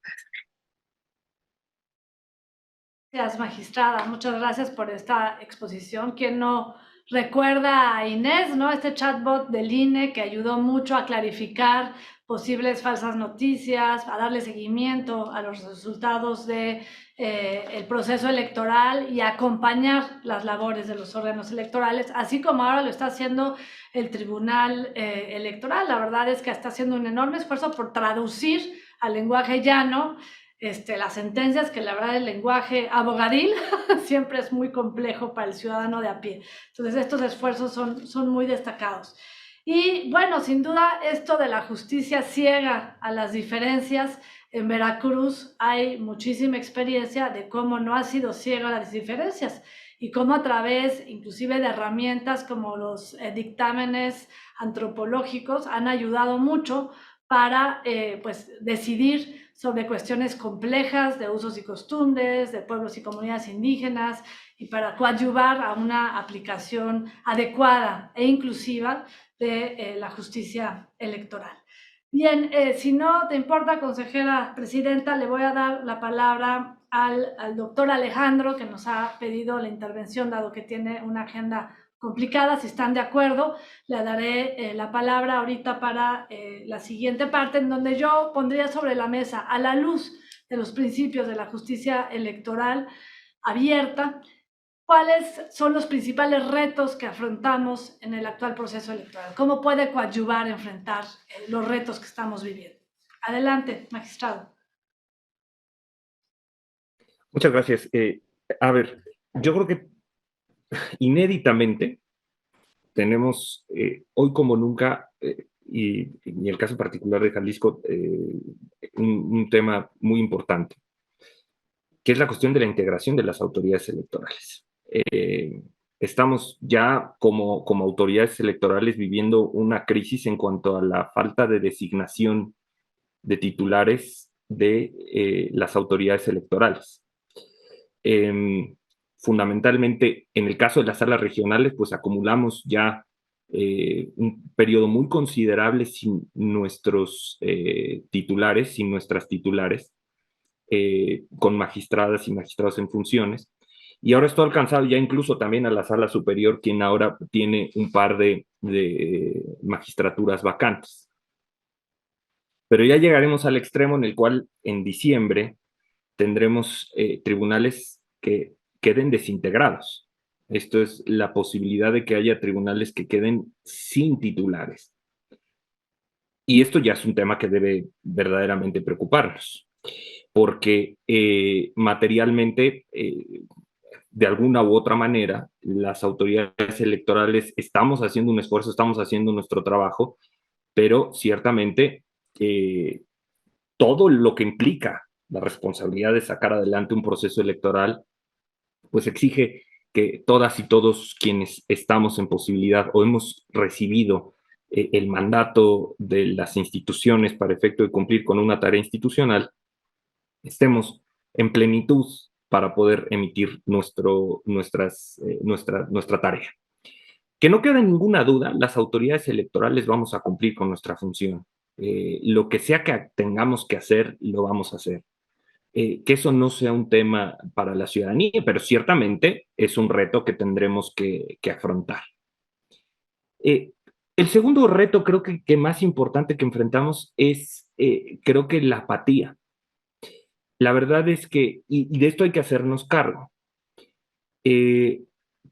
Gracias, magistrada. Muchas gracias por esta exposición. ¿Quién no recuerda a Inés, ¿no? Este chatbot del INE que ayudó mucho a clarificar posibles falsas noticias, a darle seguimiento a los resultados de el proceso electoral y acompañar las labores de los órganos electorales, así como ahora lo está haciendo el Tribunal Electoral. La verdad es que está haciendo un enorme esfuerzo por traducir al lenguaje llano las sentencias, que la verdad el lenguaje abogadil siempre es muy complejo para el ciudadano de a pie. Entonces estos esfuerzos son muy destacados. Y bueno, sin duda esto de la justicia ciega a las diferencias, en Veracruz hay muchísima experiencia de cómo no ha sido ciega a las diferencias y cómo a través inclusive de herramientas como los dictámenes antropológicos han ayudado mucho para pues decidir sobre cuestiones complejas de usos y costumbres, de pueblos y comunidades indígenas, y para coadyuvar a una aplicación adecuada e inclusiva de la justicia electoral. Bien, si no te importa, consejera presidenta, le voy a dar la palabra al doctor Alejandro, que nos ha pedido la intervención, dado que tiene una agenda complicada. Si están de acuerdo, le daré la palabra ahorita para la siguiente parte, en donde yo pondría sobre la mesa, a la luz de los principios de la justicia electoral abierta, cuáles son los principales retos que afrontamos en el actual proceso electoral. ¿Cómo puede coadyuvar a enfrentar los retos que estamos viviendo? Adelante, magistrado. Muchas gracias. A ver, yo creo que inéditamente tenemos hoy como nunca, y en el caso particular de Jalisco, un tema muy importante, que es la cuestión de la integración de las autoridades electorales. Estamos ya como autoridades electorales viviendo una crisis en cuanto a la falta de designación de titulares de las autoridades electorales. Fundamentalmente, en el caso de las salas regionales, pues acumulamos ya un periodo muy considerable sin nuestros titulares, sin nuestras titulares, con magistradas y magistrados en funciones. Y ahora esto ha alcanzado ya incluso también a la sala superior, quien ahora tiene un par de magistraturas vacantes. Pero ya llegaremos al extremo en el cual en diciembre tendremos tribunales que queden desintegrados. Esto es la posibilidad de que haya tribunales que queden sin titulares. Y esto ya es un tema que debe verdaderamente preocuparnos, porque materialmente, de alguna u otra manera, las autoridades electorales estamos haciendo un esfuerzo, estamos haciendo nuestro trabajo, pero ciertamente todo lo que implica la responsabilidad de sacar adelante un proceso electoral, pues exige que todas y todos quienes estamos en posibilidad o hemos recibido el mandato de las instituciones para efecto de cumplir con una tarea institucional, estemos en plenitud para poder emitir nuestra tarea. Que no quede ninguna duda, las autoridades electorales vamos a cumplir con nuestra función. Lo que sea que tengamos que hacer, lo vamos a hacer. Que eso no sea un tema para la ciudadanía, pero ciertamente es un reto que tendremos que afrontar. El segundo reto creo que más importante que enfrentamos es, creo que la apatía. La verdad es que, y de esto hay que hacernos cargo, eh,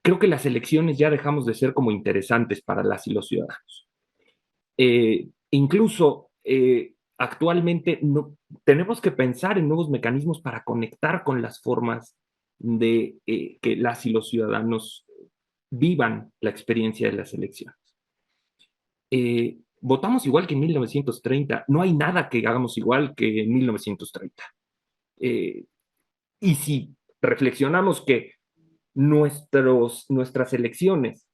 creo que las elecciones ya dejamos de ser como interesantes para las y los ciudadanos. Incluso actualmente no, tenemos que pensar en nuevos mecanismos para conectar con las formas de que las y los ciudadanos vivan la experiencia de las elecciones. Votamos igual que en 1930, no hay nada que hagamos igual que en 1930. Y si reflexionamos que nuestras elecciones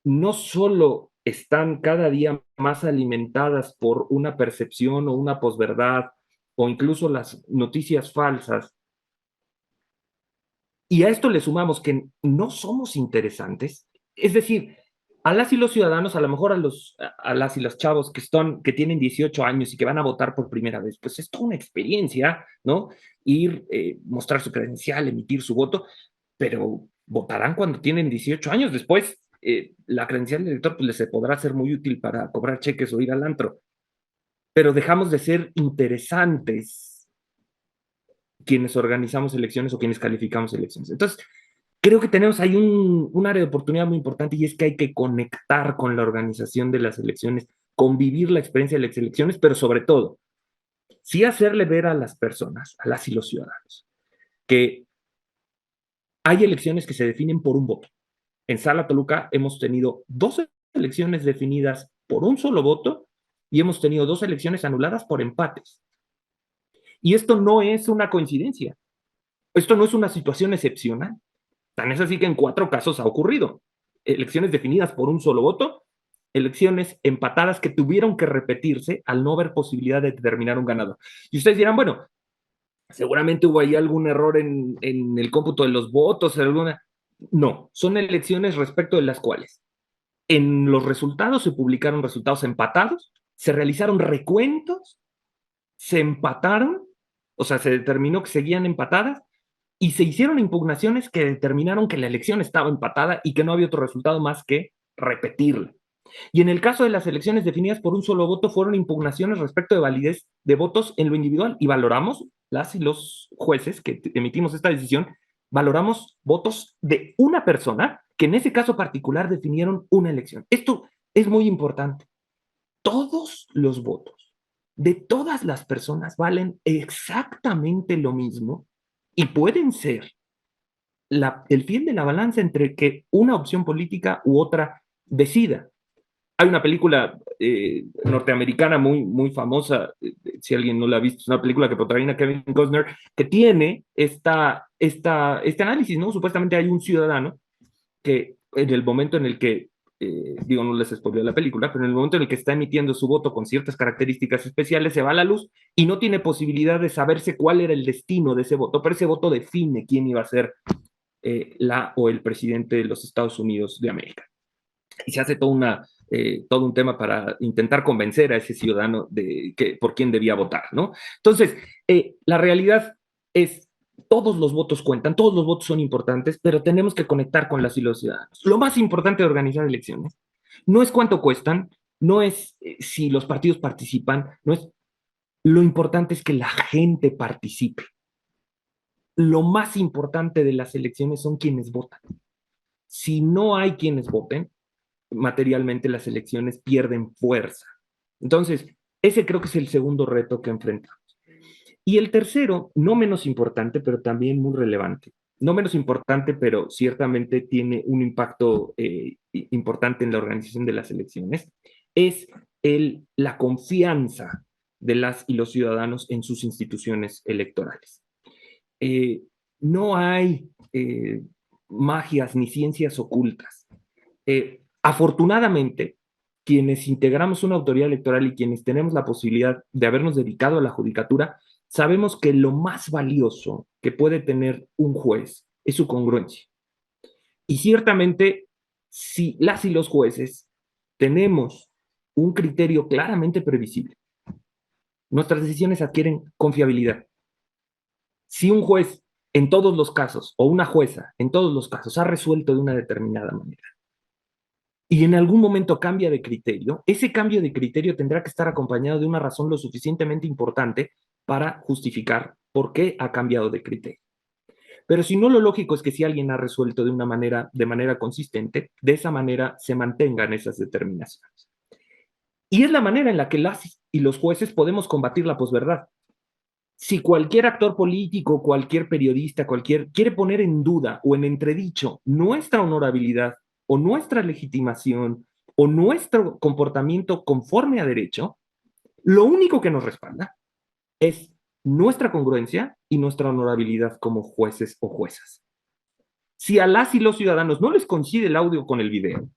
no solo están cada día más alimentadas por una percepción o una posverdad o incluso las noticias falsas, y a esto le sumamos que no somos interesantes, es decir, a las y los ciudadanos, a lo mejor a las y los chavos que tienen 18 años y que van a votar por primera vez, pues es toda una experiencia, ¿no? Ir, mostrar su credencial, emitir su voto, pero votarán cuando tienen 18 años. Después, la credencial del elector pues, les podrá ser muy útil para cobrar cheques o ir al antro, pero dejamos de ser interesantes quienes organizamos elecciones o quienes calificamos elecciones. Entonces, creo que tenemos ahí un área de oportunidad muy importante y es que hay que conectar con la organización de las elecciones, convivir la experiencia de las elecciones, pero sobre todo, sí hacerle ver a las personas, a las y los ciudadanos, que hay elecciones que se definen por un voto. En Sala Toluca hemos tenido 2 elecciones definidas por un solo voto y hemos tenido 2 elecciones anuladas por empates. Y esto no es una coincidencia. Esto no es una situación excepcional. Tan es así que en 4 casos ha ocurrido. Elecciones definidas por un solo voto, elecciones empatadas que tuvieron que repetirse al no haber posibilidad de determinar un ganador. Y ustedes dirán, bueno, seguramente hubo ahí algún error en el cómputo de los votos, alguna... No, son elecciones respecto de las cuales en los resultados se publicaron resultados empatados, se realizaron recuentos, se empataron, o sea, se determinó que seguían empatadas y se hicieron impugnaciones que determinaron que la elección estaba empatada y que no había otro resultado más que repetirla. Y en el caso de las elecciones definidas por un solo voto, fueron impugnaciones respecto de validez de votos en lo individual y valoramos, las y los jueces que emitimos esta decisión, valoramos votos de una persona que en ese caso particular definieron una elección. Esto es muy importante. Todos los votos de todas las personas valen exactamente lo mismo y pueden ser el fiel de la balanza entre que una opción política u otra decida. Hay una película norteamericana muy famosa, si alguien no la ha visto, es una película que protagoniza Kevin Costner, que tiene este análisis, ¿no? Supuestamente hay un ciudadano que en el momento en el que, digo, no les spoileo la película, pero en el momento en el que está emitiendo su voto con ciertas características especiales, se va a la luz y no tiene posibilidad de saberse cuál era el destino de ese voto, pero ese voto define quién iba a ser la o el presidente de los Estados Unidos de América. Y se hace todo un tema para intentar convencer a ese ciudadano de que por quién debía votar, ¿no? Entonces, la realidad es, todos los votos cuentan, todos los votos son importantes, pero tenemos que conectar con las y los ciudadanos. Lo más importante de organizar elecciones no es cuánto cuestan, no es si los partidos participan, no es, lo importante es que la gente participe. Lo más importante de las elecciones son quienes votan. Si no hay quienes voten, materialmente las elecciones pierden fuerza. Entonces, ese creo que es el segundo reto que enfrentamos. Y el tercero, no menos importante, pero también muy relevante. No menos importante, pero ciertamente tiene un impacto importante en la organización de las elecciones, es la confianza de las y los ciudadanos en sus instituciones electorales. Eh, no hay magias ni ciencias ocultas. Afortunadamente, quienes integramos una autoridad electoral y quienes tenemos la posibilidad de habernos dedicado a la judicatura, sabemos que lo más valioso que puede tener un juez es su congruencia. Y ciertamente, si las y los jueces tenemos un criterio claramente previsible, nuestras decisiones adquieren confiabilidad. Si un juez en todos los casos, o una jueza en todos los casos, ha resuelto de una determinada manera, y en algún momento cambia de criterio, ese cambio de criterio tendrá que estar acompañado de una razón lo suficientemente importante para justificar por qué ha cambiado de criterio. Pero si no, lo lógico es que si alguien ha resuelto de manera consistente, de esa manera se mantengan esas determinaciones. Y es la manera en la que las y los jueces podemos combatir la posverdad. Si cualquier actor político, cualquier periodista, quiere poner en duda o en entredicho nuestra honorabilidad o nuestra legitimación o nuestro comportamiento conforme a derecho, lo único que nos respalda es nuestra congruencia y nuestra honorabilidad como jueces o juezas. Si a las y los ciudadanos no les coincide el audio con el video,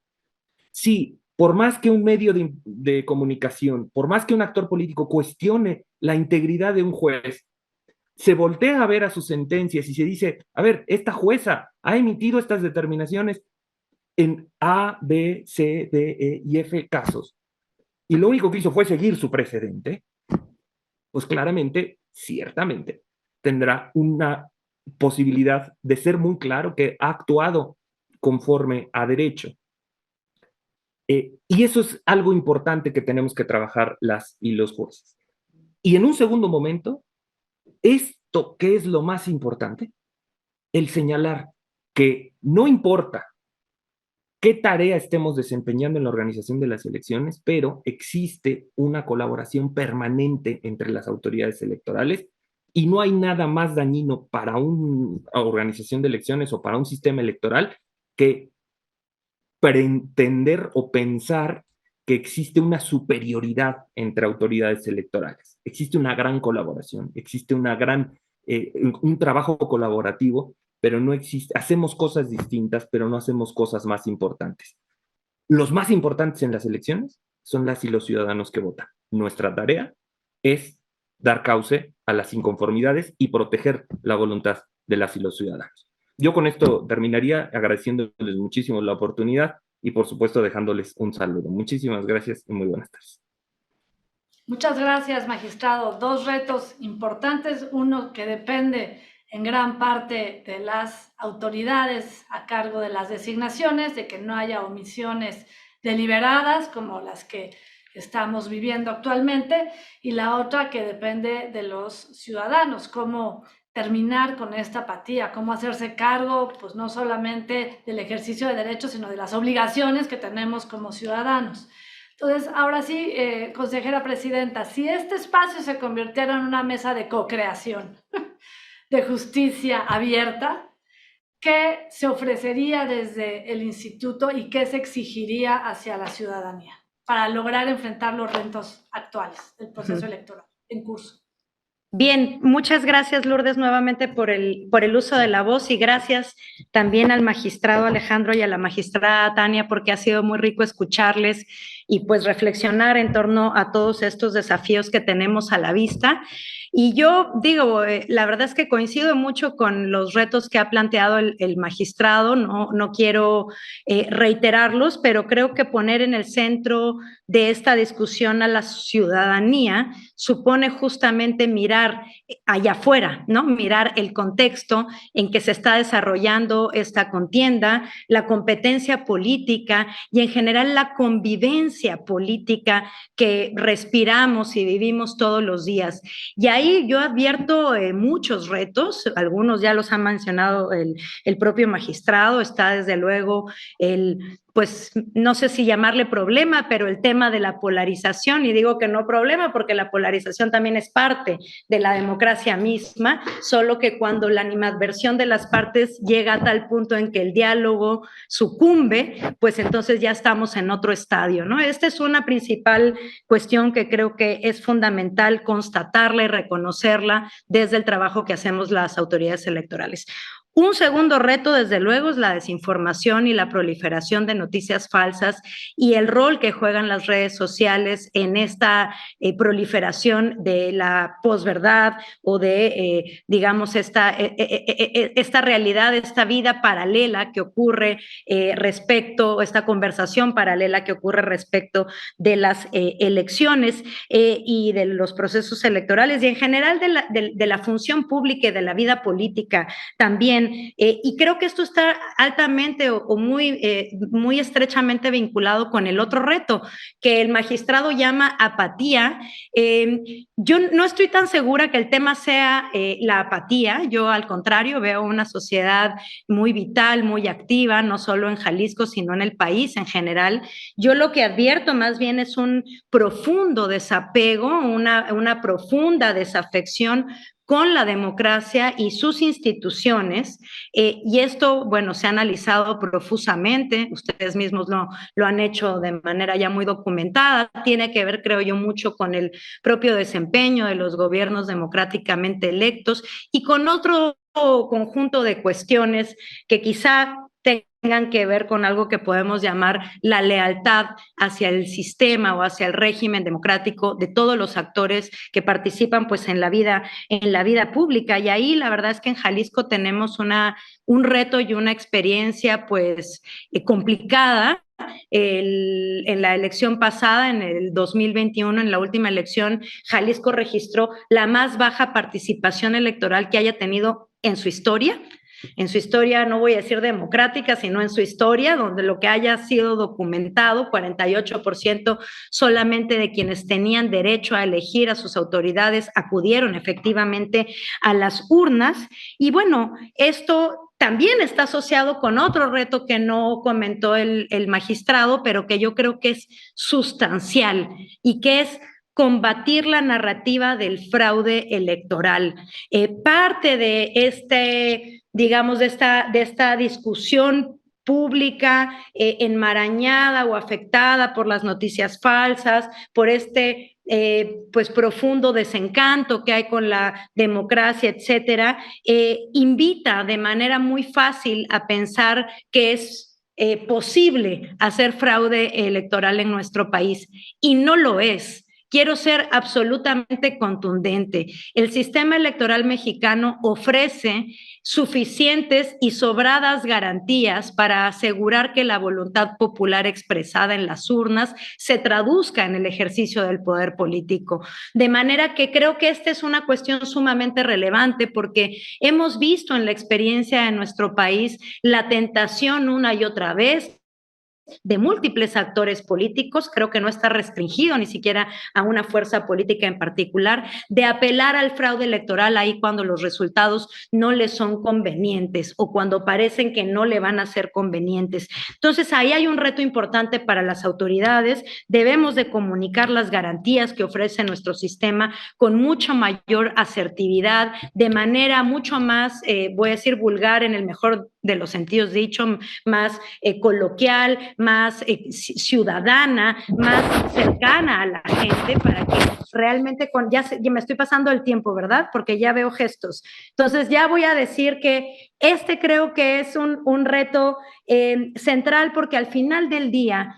si por más que un medio de comunicación, por más que un actor político cuestione la integridad de un juez, se voltea a ver a sus sentencias y se dice, a ver, esta jueza ha emitido estas determinaciones en A, B, C, D, E y F casos, y lo único que hizo fue seguir su precedente, pues claramente, ciertamente, tendrá una posibilidad de ser muy claro que ha actuado conforme a derecho. Y eso es algo importante que tenemos que trabajar las y los jueces. Y en un segundo momento, esto que es lo más importante, el señalar que no importa qué tarea estemos desempeñando en la organización de las elecciones, pero existe una colaboración permanente entre las autoridades electorales y no hay nada más dañino para una organización de elecciones o para un sistema electoral que pretender o pensar que existe una superioridad entre autoridades electorales. Existe una gran colaboración, existe un trabajo colaborativo, pero no existe, hacemos cosas distintas, pero no hacemos cosas más importantes. Los más importantes en las elecciones son las y los ciudadanos que votan. Nuestra tarea es dar cauce a las inconformidades y proteger la voluntad de las y los ciudadanos. Yo con esto terminaría agradeciéndoles muchísimo la oportunidad y por supuesto dejándoles un saludo. Muchísimas gracias y muy buenas tardes. Muchas gracias, magistrado. Dos retos importantes, uno que depende en gran parte de las autoridades a cargo de las designaciones, de que no haya omisiones deliberadas como las que estamos viviendo actualmente, y la otra que depende de los ciudadanos, cómo terminar con esta apatía, cómo hacerse cargo, pues no solamente del ejercicio de derechos, sino de las obligaciones que tenemos como ciudadanos. Entonces, ahora sí, consejera presidenta, si este espacio se convirtiera en una mesa de co-creación de justicia abierta, ¿qué se ofrecería desde el instituto y qué se exigiría hacia la ciudadanía para lograr enfrentar los retos actuales del proceso electoral en curso? Bien, muchas gracias, Lourdes, nuevamente por el uso de la voz y gracias también al magistrado Alejandro y a la magistrada Tania porque ha sido muy rico escucharles y pues reflexionar en torno a todos estos desafíos que tenemos a la vista. Y yo digo, la verdad es que coincido mucho con los retos que ha planteado el magistrado, no quiero reiterarlos, pero creo que poner en el centro de esta discusión a la ciudadanía supone justamente mirar allá afuera, ¿no? Mirar el contexto en que se está desarrollando esta contienda, la competencia política y en general la convivencia política que respiramos y vivimos todos los días. Y ahí yo advierto muchos retos, algunos ya los ha mencionado el propio magistrado, está desde luego el pues no sé si llamarle problema, pero el tema de la polarización, y digo que no problema porque la polarización también es parte de la democracia misma, solo que cuando la animadversión de las partes llega a tal punto en que el diálogo sucumbe, pues entonces ya estamos en otro estadio, ¿no? Esta es una principal cuestión que creo que es fundamental constatarla y reconocerla desde el trabajo que hacemos las autoridades electorales. Un segundo reto, desde luego, es la desinformación y la proliferación de noticias falsas y el rol que juegan las redes sociales en esta proliferación de la posverdad o de, digamos, esta realidad, esta vida paralela que ocurre respecto, esta conversación paralela que ocurre respecto de las elecciones y de los procesos electorales y en general de la función pública y de la vida política también. Y creo que esto está altamente o muy estrechamente vinculado con el otro reto que el magistrado llama apatía. Yo no estoy tan segura que el tema sea la apatía. Yo, al contrario, veo una sociedad muy vital, muy activa, no solo en Jalisco, sino en el país en general. Yo lo que advierto más bien es un profundo desapego, una profunda desafección con la democracia y sus instituciones, y esto, bueno, se ha analizado profusamente, ustedes mismos lo han hecho de manera ya muy documentada, tiene que ver, creo yo, mucho con el propio desempeño de los gobiernos democráticamente electos y con otro conjunto de cuestiones que quizá tengan que ver con algo que podemos llamar la lealtad hacia el sistema o hacia el régimen democrático de todos los actores que participan pues en la vida pública. Y ahí la verdad es que en Jalisco tenemos un reto y una experiencia pues complicada. En la elección pasada, en el 2021, en la última elección, Jalisco registró la más baja participación electoral que haya tenido en su historia, no voy a decir democrática, sino en su historia, donde lo que haya sido documentado, 48% solamente de quienes tenían derecho a elegir a sus autoridades acudieron efectivamente a las urnas. Y bueno, esto también está asociado con otro reto que no comentó el magistrado, pero que yo creo que es sustancial y que es combatir la narrativa del fraude electoral. Parte de digamos, de esta discusión pública enmarañada o afectada por las noticias falsas, por pues profundo desencanto que hay con la democracia, etcétera, invita de manera muy fácil a pensar que es posible hacer fraude electoral en nuestro país, y no lo es. Quiero ser absolutamente contundente. El sistema electoral mexicano ofrece suficientes y sobradas garantías para asegurar que la voluntad popular expresada en las urnas se traduzca en el ejercicio del poder político. De manera que creo que esta es una cuestión sumamente relevante porque hemos visto en la experiencia de nuestro país la tentación una y otra vez de múltiples actores políticos, creo que no está restringido ni siquiera a una fuerza política en particular, de apelar al fraude electoral ahí cuando los resultados no le son convenientes o cuando parecen que no le van a ser convenientes. Entonces, ahí hay un reto importante para las autoridades. Debemos de comunicar las garantías que ofrece nuestro sistema con mucha mayor asertividad, de manera mucho más, voy a decir vulgar en el mejor de los sentidos dicho, más coloquial, más ciudadana, más cercana a la gente, para que realmente ya me estoy pasando el tiempo, ¿verdad? Porque ya veo gestos. Entonces ya voy a decir que creo que es un reto central, porque al final del día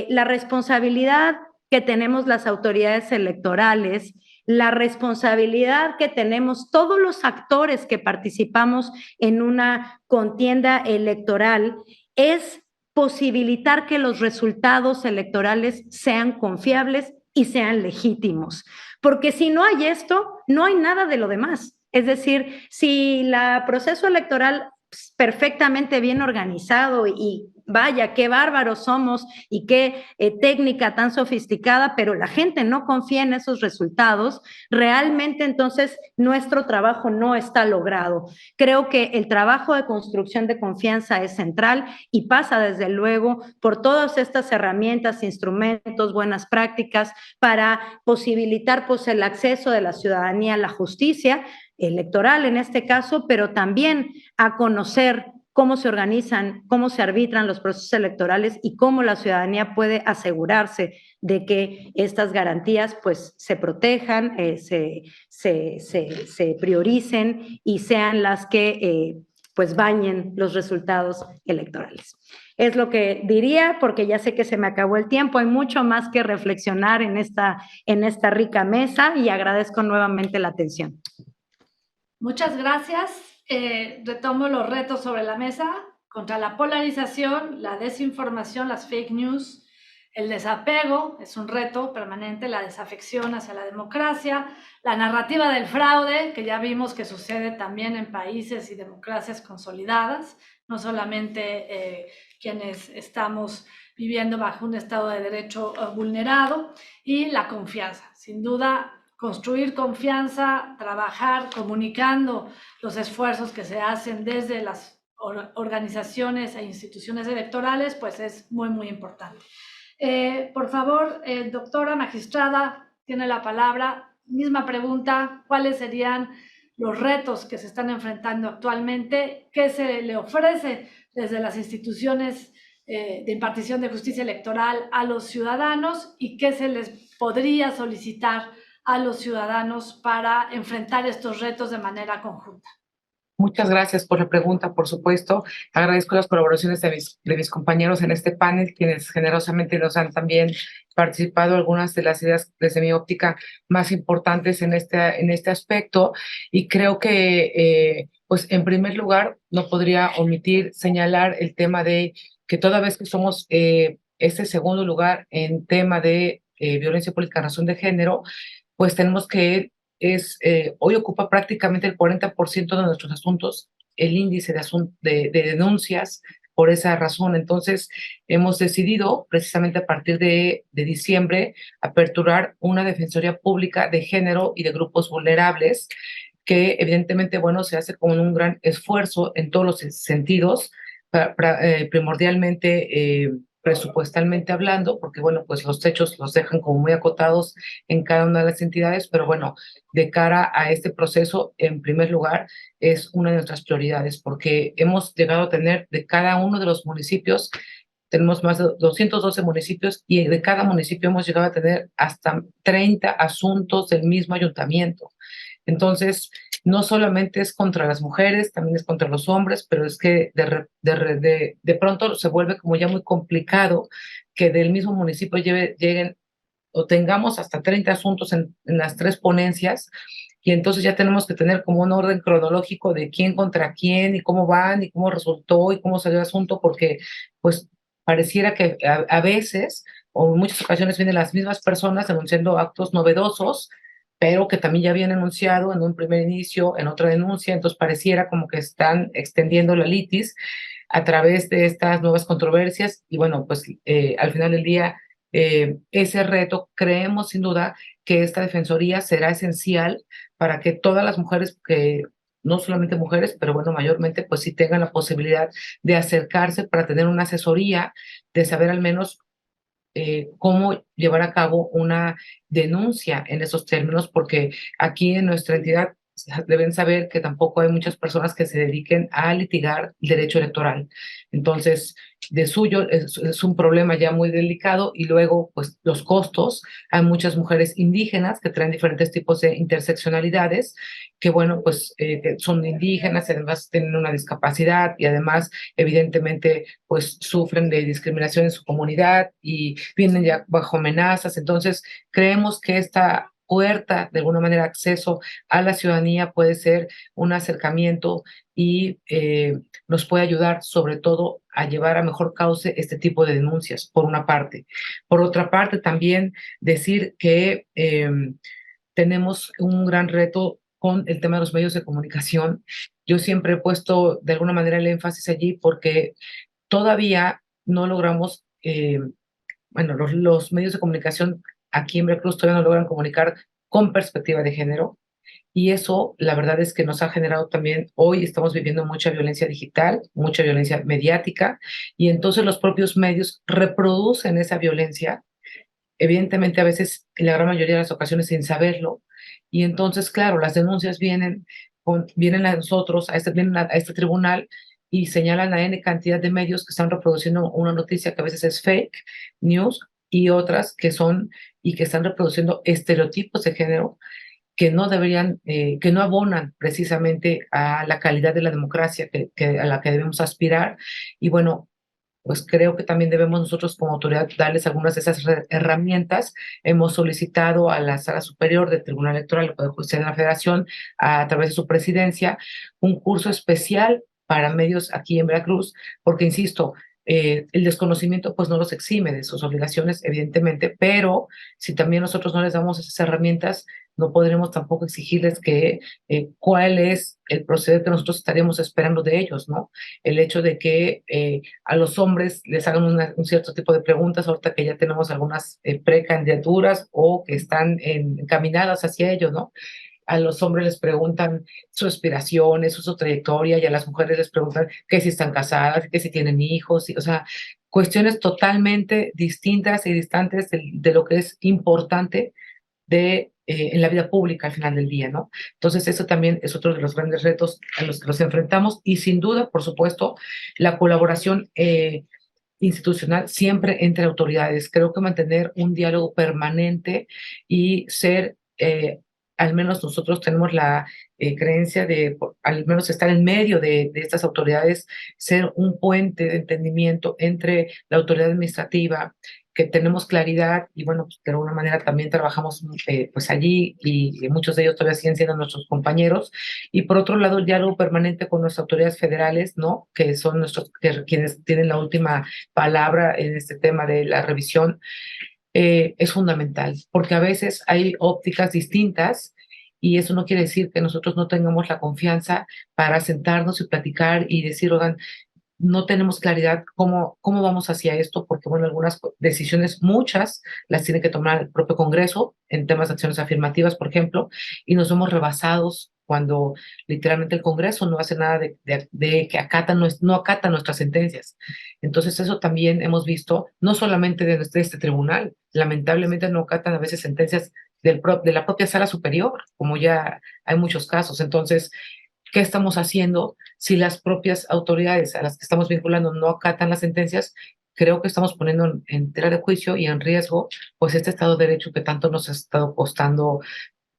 la responsabilidad que tenemos las autoridades electorales, la responsabilidad que tenemos todos los actores que participamos en una contienda electoral es posibilitar que los resultados electorales sean confiables y sean legítimos. Porque si no hay esto, no hay nada de lo demás. Es decir, si el proceso electoral perfectamente bien organizado y vaya, qué bárbaros somos y qué técnica tan sofisticada, pero la gente no confía en esos resultados, realmente entonces nuestro trabajo no está logrado. Creo que el trabajo de construcción de confianza es central y pasa desde luego por todas estas herramientas, instrumentos, buenas prácticas para posibilitar pues el acceso de la ciudadanía a la justicia electoral en este caso, pero también a conocer cómo se organizan, cómo se arbitran los procesos electorales y cómo la ciudadanía puede asegurarse de que estas garantías pues se protejan, se prioricen y sean las que pues bañen los resultados electorales. Es lo que diría, porque ya sé que se me acabó el tiempo, hay mucho más que reflexionar en esta rica mesa y agradezco nuevamente la atención. Muchas gracias. Retomo los retos sobre la mesa contra la polarización, la desinformación, las fake news, el desapego, es un reto permanente, la desafección hacia la democracia, la narrativa del fraude, que ya vimos que sucede también en países y democracias consolidadas, no solamente quienes estamos viviendo bajo un Estado de Derecho vulnerado, y la confianza, sin duda. Construir confianza, trabajar comunicando los esfuerzos que se hacen desde las organizaciones e instituciones electorales, pues es muy, muy importante. Por favor, doctora magistrada, tiene la palabra. Misma pregunta, ¿cuáles serían los retos que se están enfrentando actualmente? ¿Qué se le ofrece desde las instituciones de impartición de justicia electoral a los ciudadanos y qué se les podría solicitar a los ciudadanos para enfrentar estos retos de manera conjunta? Muchas gracias por la pregunta, por supuesto. Agradezco las colaboraciones de mis compañeros en este panel, quienes generosamente nos han también participado algunas de las ideas desde mi óptica más importantes en este aspecto. Y creo que, pues, en primer lugar, no podría omitir señalar el tema de que toda vez que somos este segundo lugar en tema de violencia política en razón de género, pues tenemos que hoy ocupa prácticamente el 40% de nuestros asuntos, el índice de denuncias por esa razón. Entonces, hemos decidido, precisamente a partir de diciembre, aperturar una Defensoría Pública de Género y de Grupos Vulnerables, que evidentemente, bueno, se hace con un gran esfuerzo en todos los sentidos, primordialmente presupuestalmente hablando, porque bueno, pues los techos los dejan como muy acotados en cada una de las entidades, pero bueno, de cara a este proceso, en primer lugar, es una de nuestras prioridades, porque hemos llegado a tener de cada uno de los municipios, tenemos más de 212 municipios y de cada municipio hemos llegado a tener hasta 30 asuntos del mismo ayuntamiento. Entonces, no solamente es contra las mujeres, también es contra los hombres, pero es que de pronto se vuelve como ya muy complicado que del mismo municipio lleguen o tengamos hasta 30 asuntos en las 3 ponencias, y entonces ya tenemos que tener como un orden cronológico de quién contra quién y cómo van y cómo resultó y cómo salió el asunto, porque pues pareciera que a veces o en muchas ocasiones vienen las mismas personas denunciando actos novedosos, pero que también ya habían anunciado en un primer inicio, en otra denuncia, entonces pareciera como que están extendiendo la litis a través de estas nuevas controversias, y bueno, pues al final del día, ese reto, creemos sin duda que esta defensoría será esencial para que todas las mujeres, que no solamente mujeres, pero bueno, mayormente, pues sí tengan la posibilidad de acercarse para tener una asesoría, de saber al menos cómo llevar a cabo una denuncia en esos términos, porque aquí en nuestra entidad deben saber que tampoco hay muchas personas que se dediquen a litigar derecho electoral. Entonces, de suyo es un problema ya muy delicado, y luego, pues, los costos. Hay muchas mujeres indígenas que traen diferentes tipos de interseccionalidades, que bueno, pues que son indígenas y además tienen una discapacidad y además, evidentemente, pues sufren de discriminación en su comunidad y vienen ya bajo amenazas. Entonces, creemos que esta puerta, de alguna manera, acceso a la ciudadanía puede ser un acercamiento y nos puede ayudar sobre todo a llevar a mejor cauce este tipo de denuncias, por una parte. Por otra parte, también decir que tenemos un gran reto con el tema de los medios de comunicación. Yo siempre he puesto de alguna manera el énfasis allí porque todavía no logramos, bueno, los medios de comunicación aquí en Veracruz todavía no logran comunicar con perspectiva de género. Y eso, la verdad es que nos ha generado también, hoy estamos viviendo mucha violencia digital, mucha violencia mediática, y entonces los propios medios reproducen esa violencia, evidentemente a veces, en la gran mayoría de las ocasiones, sin saberlo. Y entonces, claro, las denuncias vienen a nosotros, vienen a este tribunal y señalan a N cantidad de medios que están reproduciendo una noticia que a veces es fake news y otras que son y que están reproduciendo estereotipos de género que no deberían, que no abonan precisamente a la calidad de la democracia a la que debemos aspirar. Y bueno, pues creo que también debemos nosotros como autoridad darles algunas de esas herramientas. Hemos solicitado a la Sala Superior del Tribunal Electoral, el Poder Judicial de la Federación, a través de su presidencia, un curso especial para medios aquí en Veracruz, porque insisto, el desconocimiento pues no los exime de sus obligaciones, evidentemente, pero si también nosotros no les damos esas herramientas, no podremos tampoco exigirles que cuál es el proceder que nosotros estaríamos esperando de ellos, ¿no? El hecho de que a los hombres les hagan un cierto tipo de preguntas, ahorita que ya tenemos algunas precandidaturas o que están encaminadas hacia ello, ¿no? A los hombres les preguntan sus aspiraciones, su trayectoria, y a las mujeres les preguntan que si están casadas, que si tienen hijos, o sea, cuestiones totalmente distintas y distantes de lo que es importante en la vida pública al final del día, ¿no? Entonces, eso también es otro de los grandes retos a los que nos enfrentamos y sin duda, por supuesto, la colaboración institucional siempre entre autoridades. Creo que mantener un diálogo permanente y ser, al menos nosotros tenemos la creencia de, al menos estar en medio de estas autoridades, ser un puente de entendimiento entre la autoridad administrativa, que tenemos claridad y bueno, pues, de alguna manera también trabajamos pues allí y muchos de ellos todavía siguen siendo nuestros compañeros. Y por otro lado, el diálogo permanente con nuestras autoridades federales, ¿no? Que son quienes tienen la última palabra en este tema de la revisión, es fundamental, porque a veces hay ópticas distintas y eso no quiere decir que nosotros no tengamos la confianza para sentarnos y platicar y decir, oigan, no tenemos claridad cómo vamos hacia esto, porque bueno, algunas decisiones, muchas, las tiene que tomar el propio Congreso en temas de acciones afirmativas, por ejemplo, y nos vemos rebasados cuando literalmente el Congreso no hace nada de que no acata nuestras sentencias. Entonces eso también hemos visto, no solamente de este tribunal, lamentablemente no acatan a veces sentencias de la propia Sala Superior, como ya hay muchos casos. Entonces, ¿qué estamos haciendo si las propias autoridades a las que estamos vinculando no acatan las sentencias? Creo que estamos poniendo en tela de juicio y en riesgo pues este Estado de Derecho que tanto nos ha estado costando,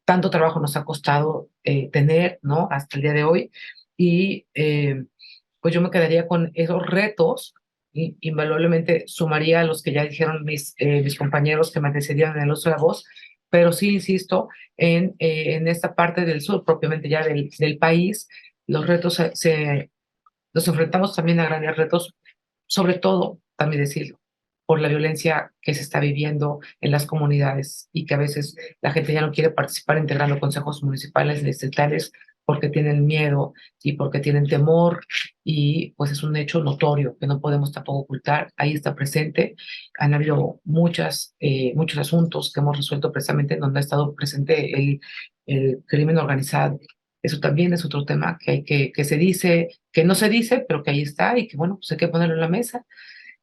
tanto trabajo nos ha costado tener, ¿no? Hasta el día de hoy. Y pues yo me quedaría con esos retos y invaluablemente sumaría a los que ya dijeron mis compañeros que me antecedieron en el uso de la voz, pero sí insisto en esta parte del sur, propiamente ya del país, los retos nos enfrentamos también a grandes retos, sobre todo, también decirlo, por la violencia que se está viviendo en las comunidades y que a veces la gente ya no quiere participar integrando consejos municipales, distritales, porque tienen miedo y porque tienen temor y pues es un hecho notorio que no podemos tampoco ocultar. Ahí está presente. Han habido muchos asuntos que hemos resuelto precisamente en donde ha estado presente el crimen organizado. Eso también es otro tema que se dice, que no se dice, pero que ahí está y que bueno, pues hay que ponerlo en la mesa.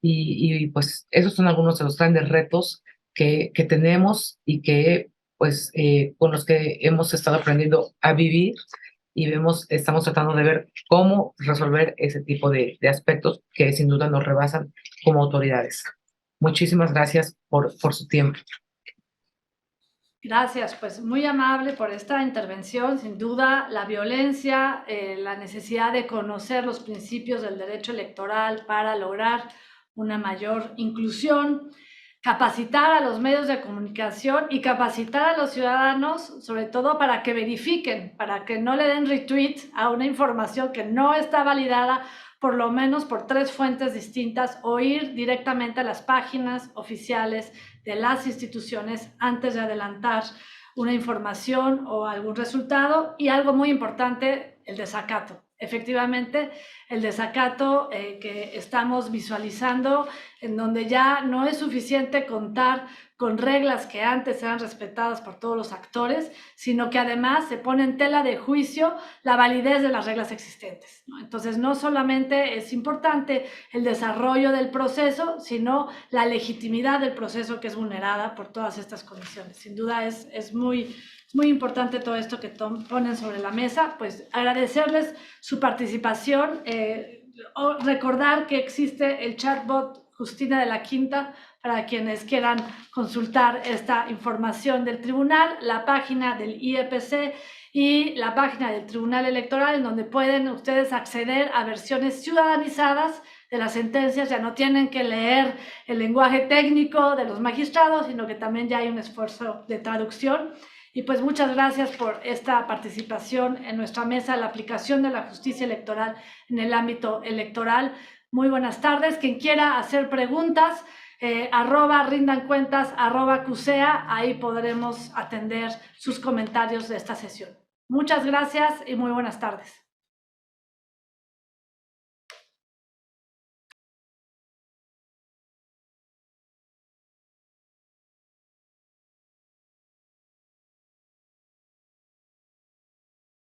Y pues esos son algunos de los grandes retos que tenemos y que pues con los que hemos estado aprendiendo a vivir y estamos tratando de ver cómo resolver ese tipo de aspectos que sin duda nos rebasan como autoridades. Muchísimas gracias por su tiempo. Gracias, pues muy amable por esta intervención. Sin duda, la violencia, la necesidad de conocer los principios del derecho electoral para lograr una mayor inclusión, capacitar a los medios de comunicación y capacitar a los ciudadanos, sobre todo para que verifiquen, para que no le den retweet a una información que no está validada, por lo menos por 3 fuentes distintas, o ir directamente a las páginas oficiales de las instituciones antes de adelantar una información o algún resultado. Y algo muy importante, el desacato. efectivamente el desacato que estamos visualizando, en donde ya no es suficiente contar con reglas que antes eran respetadas por todos los actores, sino que además se pone en tela de juicio la validez de las reglas existentes, ¿no? Entonces, no solamente es importante el desarrollo del proceso, sino la legitimidad del proceso que es vulnerada por todas estas condiciones. Sin duda es muy importante todo esto que ponen sobre la mesa. Pues agradecerles su participación, recordar que existe el chatbot Justina de la Quinta para quienes quieran consultar esta información del tribunal, la página del IEPC y la página del Tribunal Electoral, en donde pueden ustedes acceder a versiones ciudadanizadas de las sentencias. Ya no tienen que leer el lenguaje técnico de los magistrados, sino que también ya hay un esfuerzo de traducción. Y pues muchas gracias por esta participación en nuestra mesa, la aplicación de la justicia electoral en el ámbito electoral. Muy buenas tardes. Quien quiera hacer preguntas, @rindancuentas, @CUSEA, ahí podremos atender sus comentarios de esta sesión. Muchas gracias y muy buenas tardes.